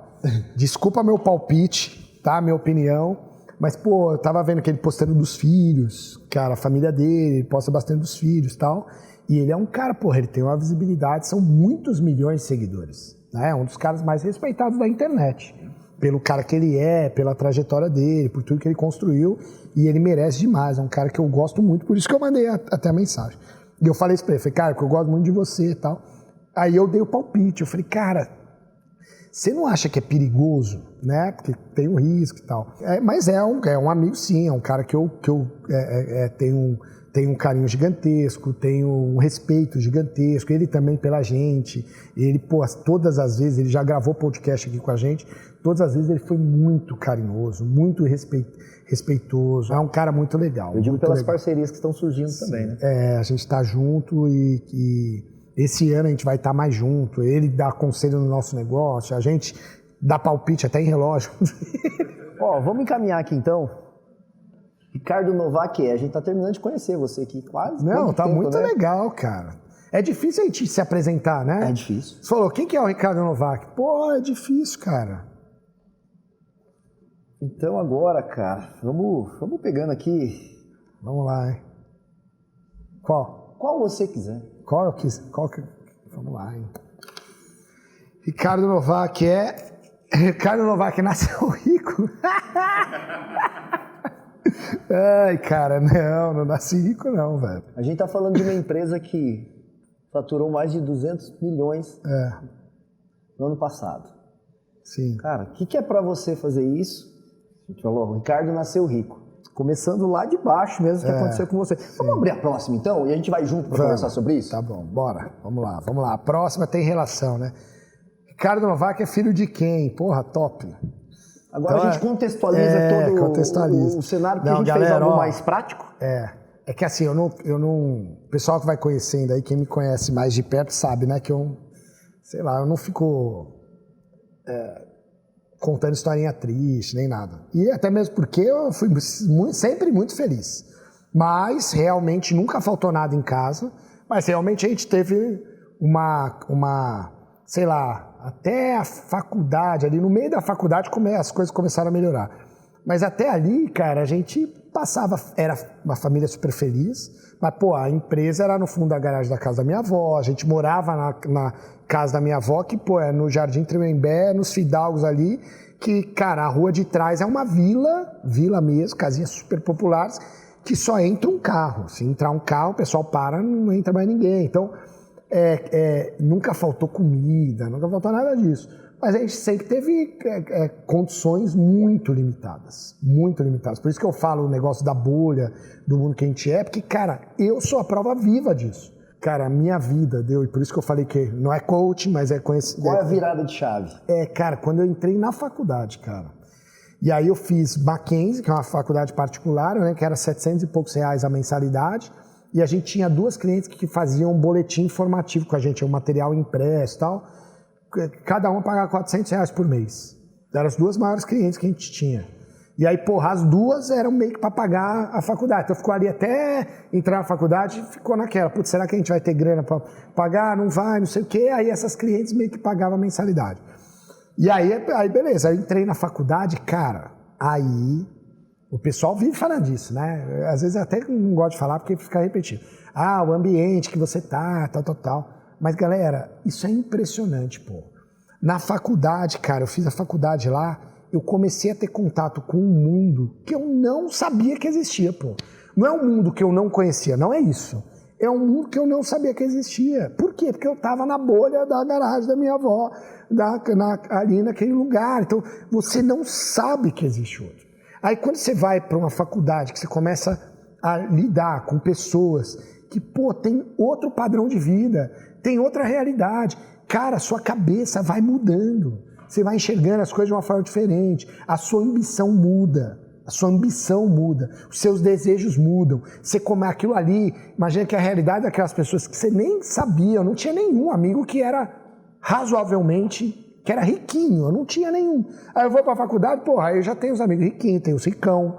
Speaker 2: desculpa meu palpite, tá? Minha opinião, Mas, pô, eu tava vendo que ele postando dos filhos, cara, a família dele, ele posta bastante dos filhos e tal. E ele é um cara, porra, ele tem uma visibilidade, são muitos milhões de seguidores. Né? É um dos caras mais respeitados da internet. Pelo cara que ele é, pela trajetória dele, por tudo que ele construiu. E ele merece demais, é um cara que eu gosto muito, por isso que eu mandei até a mensagem. E eu falei isso pra ele, falei, cara, porque eu gosto muito de você e tal. Aí eu dei o palpite, eu falei, cara, você não acha que é perigoso, né? Porque tem um risco e tal. Mas é um amigo, sim. É um cara que eu tenho um carinho gigantesco, tenho um respeito gigantesco. Ele também pela gente. Ele, pô, todas as vezes, ele já gravou podcast aqui com a gente. Todas as vezes ele foi muito carinhoso, muito respeitoso. É um cara muito legal.
Speaker 1: Eu digo
Speaker 2: muito
Speaker 1: pelas
Speaker 2: legal.
Speaker 1: parcerias que estão surgindo também, né?
Speaker 2: A gente tá junto e esse ano a gente vai estar mais junto, ele dá conselho no nosso negócio, a gente dá palpite até em relógio.
Speaker 1: Ó, vamos encaminhar aqui então. Ricardo Novak, a gente tá terminando de conhecer você aqui quase.
Speaker 2: Não, tá
Speaker 1: tempo,
Speaker 2: muito
Speaker 1: né?
Speaker 2: legal, cara. É difícil a gente se apresentar, né?
Speaker 1: É difícil.
Speaker 2: Você falou, quem que é o Ricardo Novak? Pô, é difícil, cara.
Speaker 1: Então agora, cara, vamos pegando aqui.
Speaker 2: Vamos lá, hein?
Speaker 1: Qual você quiser.
Speaker 2: Qual que... Vamos lá, hein? Ricardo Novak nasceu rico. Ai, cara, não nasci rico não, velho.
Speaker 1: A gente tá falando de uma empresa que faturou mais de 200 milhões no ano passado.
Speaker 2: Sim.
Speaker 1: Cara, o que é pra você fazer isso? A gente falou, o Ricardo nasceu rico. Começando lá de baixo mesmo, que aconteceu com você. Vamos abrir a próxima então? E a gente vai junto para conversar sobre isso?
Speaker 2: Tá bom, bora. Vamos lá. A próxima tem relação, né? Ricardo Novak é filho de quem? Porra, top.
Speaker 1: Agora
Speaker 2: então,
Speaker 1: a gente contextualiza todo o cenário que a gente fez algo mais prático.
Speaker 2: É que assim, eu não... O pessoal que vai conhecendo aí, quem me conhece mais de perto sabe, né? Que eu, sei lá, eu não fico... contando historinha triste, nem nada. E até mesmo porque eu fui sempre muito feliz. Mas realmente nunca faltou nada em casa. Mas realmente a gente teve uma sei lá, até a faculdade, ali no meio da faculdade as coisas começaram a melhorar. Mas até ali, cara, a gente passava, era uma família super feliz, mas, pô, a empresa era no fundo da garagem da casa da minha avó, a gente morava na casa da minha avó, que, pô, é no Jardim Tremembé, nos Fidalgos ali, que, cara, a rua de trás é uma vila mesmo, casinhas super populares, que só entra um carro. Se entrar um carro, o pessoal para, não entra mais ninguém. Então, nunca faltou comida, nunca faltou nada disso. Mas a gente sempre teve condições muito limitadas. Por isso que eu falo o negócio da bolha, do mundo que a gente é, porque, cara, eu sou a prova viva disso. Cara, a minha vida deu, e por isso que eu falei que não é coaching, mas é conhecimento.
Speaker 1: Qual é a virada de chave?
Speaker 2: Cara, quando eu entrei na faculdade, cara, e aí eu fiz Mackenzie, que é uma faculdade particular, né, que era R$700 e poucos a mensalidade, e a gente tinha 2 clientes que faziam um boletim informativo com a gente, um material impresso e tal, cada uma pagava R$400 por mês. Eram as 2 maiores clientes que a gente tinha. E aí, porra, as 2 eram meio que para pagar a faculdade. Então ficou ali até entrar na faculdade, ficou naquela. Putz, será que a gente vai ter grana para pagar? Não vai, não sei o quê. Aí essas clientes meio que pagavam a mensalidade. E aí beleza, aí entrei na faculdade, cara, aí o pessoal vive falando disso, né? Às vezes até não gosto de falar porque fica repetindo. O ambiente que você tá, tal. Mas, galera, isso é impressionante, pô. Na faculdade, cara, eu fiz a faculdade lá, eu comecei a ter contato com um mundo que eu não sabia que existia, pô. Não é um mundo que eu não conhecia, não é isso. É um mundo que eu não sabia que existia. Por quê? Porque eu estava na bolha da garagem da minha avó, ali naquele lugar. Então, você não sabe que existe outro. Aí, quando você vai para uma faculdade, que você começa a lidar com pessoas que, pô, tem outro padrão de vida, tem outra realidade. Cara, a sua cabeça vai mudando. Você vai enxergando as coisas de uma forma diferente. A sua ambição muda. Os seus desejos mudam. Você come aquilo ali. Imagina que a realidade daquelas pessoas que você nem sabia. Eu não tinha nenhum amigo que era razoavelmente, que era riquinho. Eu não tinha nenhum. Aí eu vou para a faculdade, porra, aí eu já tenho os amigos riquinhos, tenho os ricão.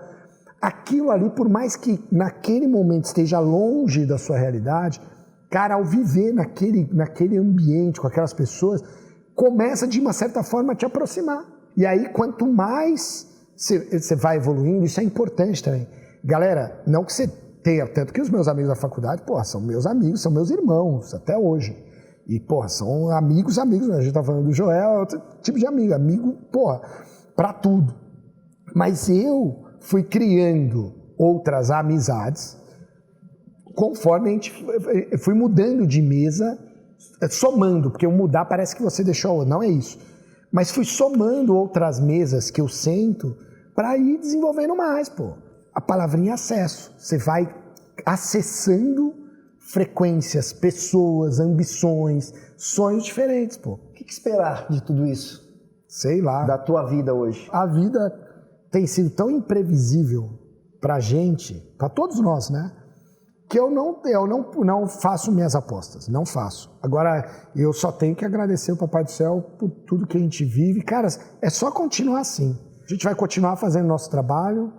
Speaker 2: Aquilo ali, por mais que naquele momento esteja longe da sua realidade, cara, ao viver naquele ambiente, com aquelas pessoas, começa de uma certa forma a te aproximar. E aí, quanto mais você vai evoluindo, isso é importante também. Galera, não que você tenha, tanto que os meus amigos da faculdade, porra, são meus amigos, são meus irmãos, até hoje. E, porra, são amigos, né? A gente tá falando do Joel, é outro tipo de amigo, porra, pra tudo. Mas eu fui criando outras amizades conforme a gente fui mudando de mesa, somando, porque o mudar parece que você deixou, não é isso. Mas fui somando outras mesas que eu sento para ir desenvolvendo mais, pô. A palavrinha acesso. Você vai acessando frequências, pessoas, ambições, sonhos diferentes, pô.
Speaker 1: O que esperar de tudo isso?
Speaker 2: Sei lá.
Speaker 1: Da tua vida hoje?
Speaker 2: A vida tem sido tão imprevisível pra gente, pra todos nós, né? Que eu não faço minhas apostas, não faço. Agora, eu só tenho que agradecer o Papai do Céu por tudo que a gente vive. Cara, é só continuar assim. A gente vai continuar fazendo nosso trabalho,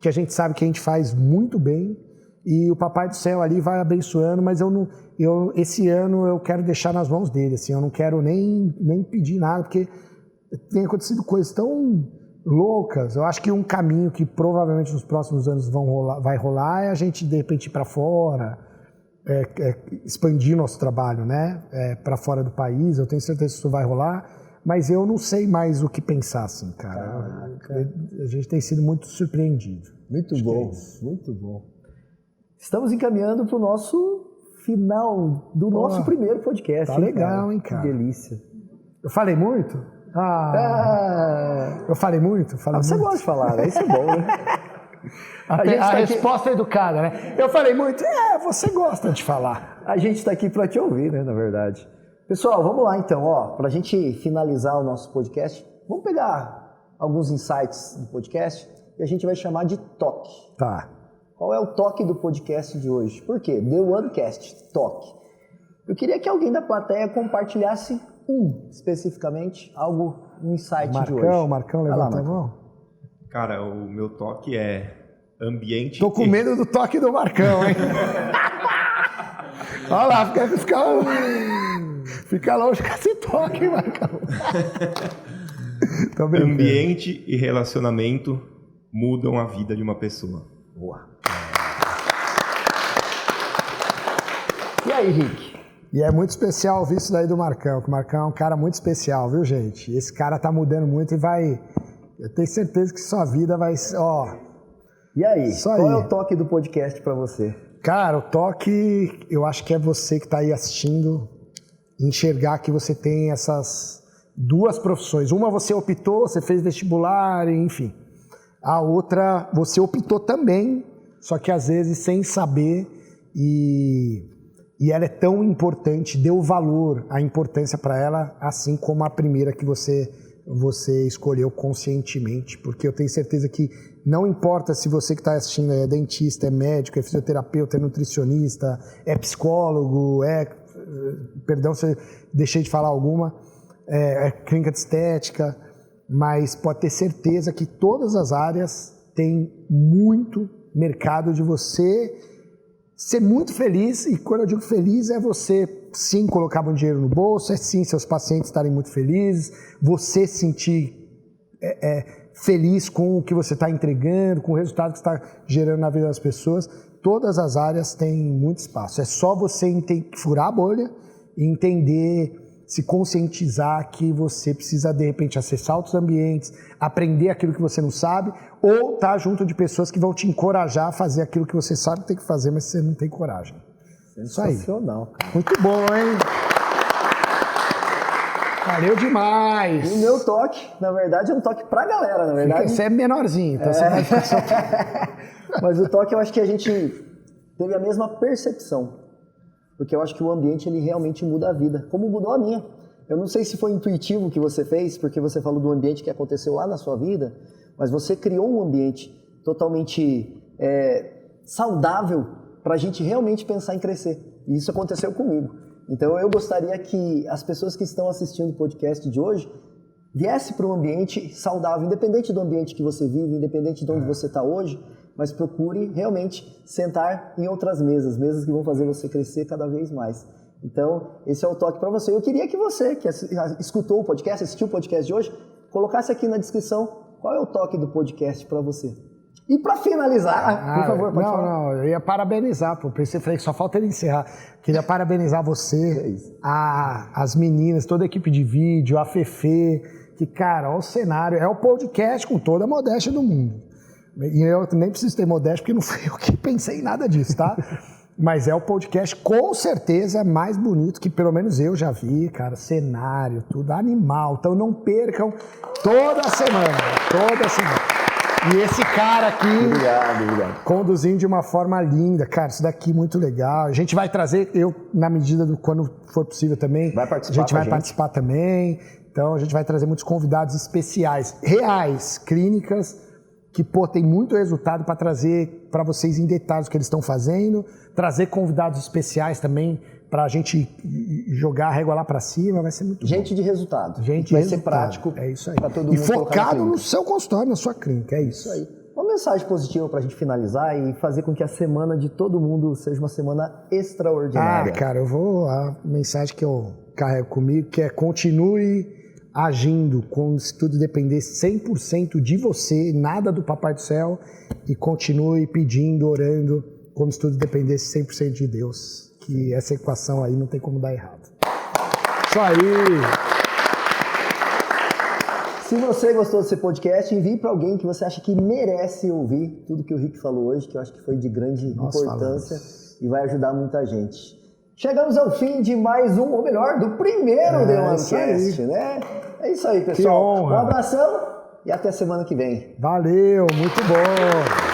Speaker 2: que a gente sabe que a gente faz muito bem, e o Papai do Céu ali vai abençoando, mas esse ano eu quero deixar nas mãos dele, assim, eu não quero nem pedir nada, porque tem acontecido coisas tão loucas. Eu acho que um caminho que provavelmente nos próximos anos vai rolar é a gente, de repente, ir para fora, expandir nosso trabalho, né? Para fora do país. Eu tenho certeza que isso vai rolar, mas eu não sei mais o que pensar, assim, cara. A gente tem sido muito surpreendido.
Speaker 1: Muito bom, muito bom. Estamos encaminhando para o nosso final do nosso primeiro podcast.
Speaker 2: Tá legal, hein, cara?
Speaker 1: Que delícia.
Speaker 2: Eu falei muito? Eu falei muito?
Speaker 1: Você gosta de falar, né? Isso é bom, né?
Speaker 2: A resposta é educada, né? Eu falei muito, você gosta de falar.
Speaker 1: A gente está aqui para te ouvir, né, na verdade. Pessoal, vamos lá então, para a gente finalizar o nosso podcast, vamos pegar alguns insights do podcast e a gente vai chamar de toque.
Speaker 2: Tá.
Speaker 1: Qual é o toque do podcast de hoje? Por quê? The OneCast, toque. Eu queria que alguém da plateia compartilhasse especificamente, um insight de hoje.
Speaker 2: Marcão, levanta a mão.
Speaker 3: Cara, o meu toque é ambiente...
Speaker 2: Tô com medo do toque do Marcão, hein? Olha lá, fica longe com esse toque, Marcão.
Speaker 3: Ambiente e relacionamento mudam a vida de uma pessoa.
Speaker 1: Boa. E aí, Rick?
Speaker 2: E é muito especial ouvir isso daí do Marcão, que o Marcão é um cara muito especial, viu, gente? Esse cara tá mudando muito e vai... Eu tenho certeza que sua vida vai...
Speaker 1: E aí, qual é o toque do podcast pra você?
Speaker 2: Cara, o toque, eu acho que é você que tá aí assistindo, enxergar que você tem essas duas profissões. Uma você optou, você fez vestibular, enfim. A outra você optou também, só que às vezes sem saber, e ela é tão importante, deu valor, a importância para ela, assim como a primeira que você escolheu conscientemente, porque eu tenho certeza que não importa se você que está assistindo é dentista, é médico, é fisioterapeuta, é nutricionista, é psicólogo, perdão se eu deixei de falar alguma, é clínica de estética, mas pode ter certeza que todas as áreas têm muito mercado de você ser muito feliz, e quando eu digo feliz é você sim colocar muito dinheiro no bolso, é sim seus pacientes estarem muito felizes, você sentir feliz com o que você está entregando, com o resultado que está gerando na vida das pessoas. Todas as áreas têm muito espaço, é só você furar a bolha e entender, se conscientizar que você precisa de repente acessar outros ambientes, aprender aquilo que você não sabe, ou estar junto de pessoas que vão te encorajar a fazer aquilo que você sabe que tem que fazer, mas você não tem coragem.
Speaker 1: Sensacional, cara.
Speaker 2: Muito bom, hein? Valeu demais!
Speaker 1: E o meu toque, na verdade, é um toque pra galera, na verdade.
Speaker 2: Você é menorzinho, então você vai ficar
Speaker 1: Mas o toque, eu acho que a gente teve a mesma percepção. Porque eu acho que o ambiente, ele realmente muda a vida, como mudou a minha. Eu não sei se foi intuitivo o que você fez, porque você falou do ambiente que aconteceu lá na sua vida, mas você criou um ambiente totalmente saudável para a gente realmente pensar em crescer. E isso aconteceu comigo. Então eu gostaria que as pessoas que estão assistindo o podcast de hoje viessem para um ambiente saudável, independente do ambiente que você vive, independente de onde você está hoje, mas procure realmente sentar em outras mesas que vão fazer você crescer cada vez mais. Então, esse é o toque para você. Eu queria que você, que escutou o podcast, assistiu o podcast de hoje, colocasse aqui na descrição qual é o toque do podcast para você? E para finalizar, por favor, pode falar.
Speaker 2: Não, eu ia parabenizar, pô. Pensei, falei que só falta ele encerrar. Queria parabenizar você, as meninas, toda a equipe de vídeo, a Fefe, que, cara, olha o cenário. É o podcast com toda a modéstia do mundo. E eu nem preciso ter modéstia, porque não fui eu que pensei em nada disso, tá? Mas é o podcast, com certeza, mais bonito que pelo menos eu já vi, cara. Cenário, tudo animal. Então não percam toda semana. E esse cara aqui,
Speaker 1: Obrigado.
Speaker 2: conduzindo de uma forma linda. Cara, isso daqui é muito legal. A gente vai trazer, eu, na medida do quando for possível também, a gente vai participar também. Então, a gente vai trazer muitos convidados especiais, reais, clínicas, que, pô, tem muito resultado para trazer para vocês em detalhes o que eles estão fazendo. Trazer convidados especiais também para a gente jogar a régua lá para cima, vai ser muito bom.
Speaker 1: Gente de resultado.
Speaker 2: Vai
Speaker 1: ser prático.
Speaker 2: É isso aí.
Speaker 1: Pra todo
Speaker 2: E
Speaker 1: mundo
Speaker 2: focado no seu consultório, na sua clínica, é isso.
Speaker 1: Isso aí. Uma mensagem positiva pra gente finalizar e fazer com que a semana de todo mundo seja uma semana extraordinária.
Speaker 2: Cara, a mensagem que eu carrego comigo, que é continue agindo como se tudo dependesse 100% de você, nada do Papai do Céu, e continue pedindo, orando, como se tudo dependesse 100% de Deus. Que essa equação aí não tem como dar errado. Isso aí!
Speaker 1: Se você gostou desse podcast, envie para alguém que você acha que merece ouvir tudo que o Rick falou hoje, que eu acho que foi de grande importância e vai ajudar muita gente. Chegamos ao fim de mais um, ou melhor, do primeiro The OneCast, né? É isso aí, pessoal. Um abração e até semana que vem.
Speaker 2: Valeu, muito bom!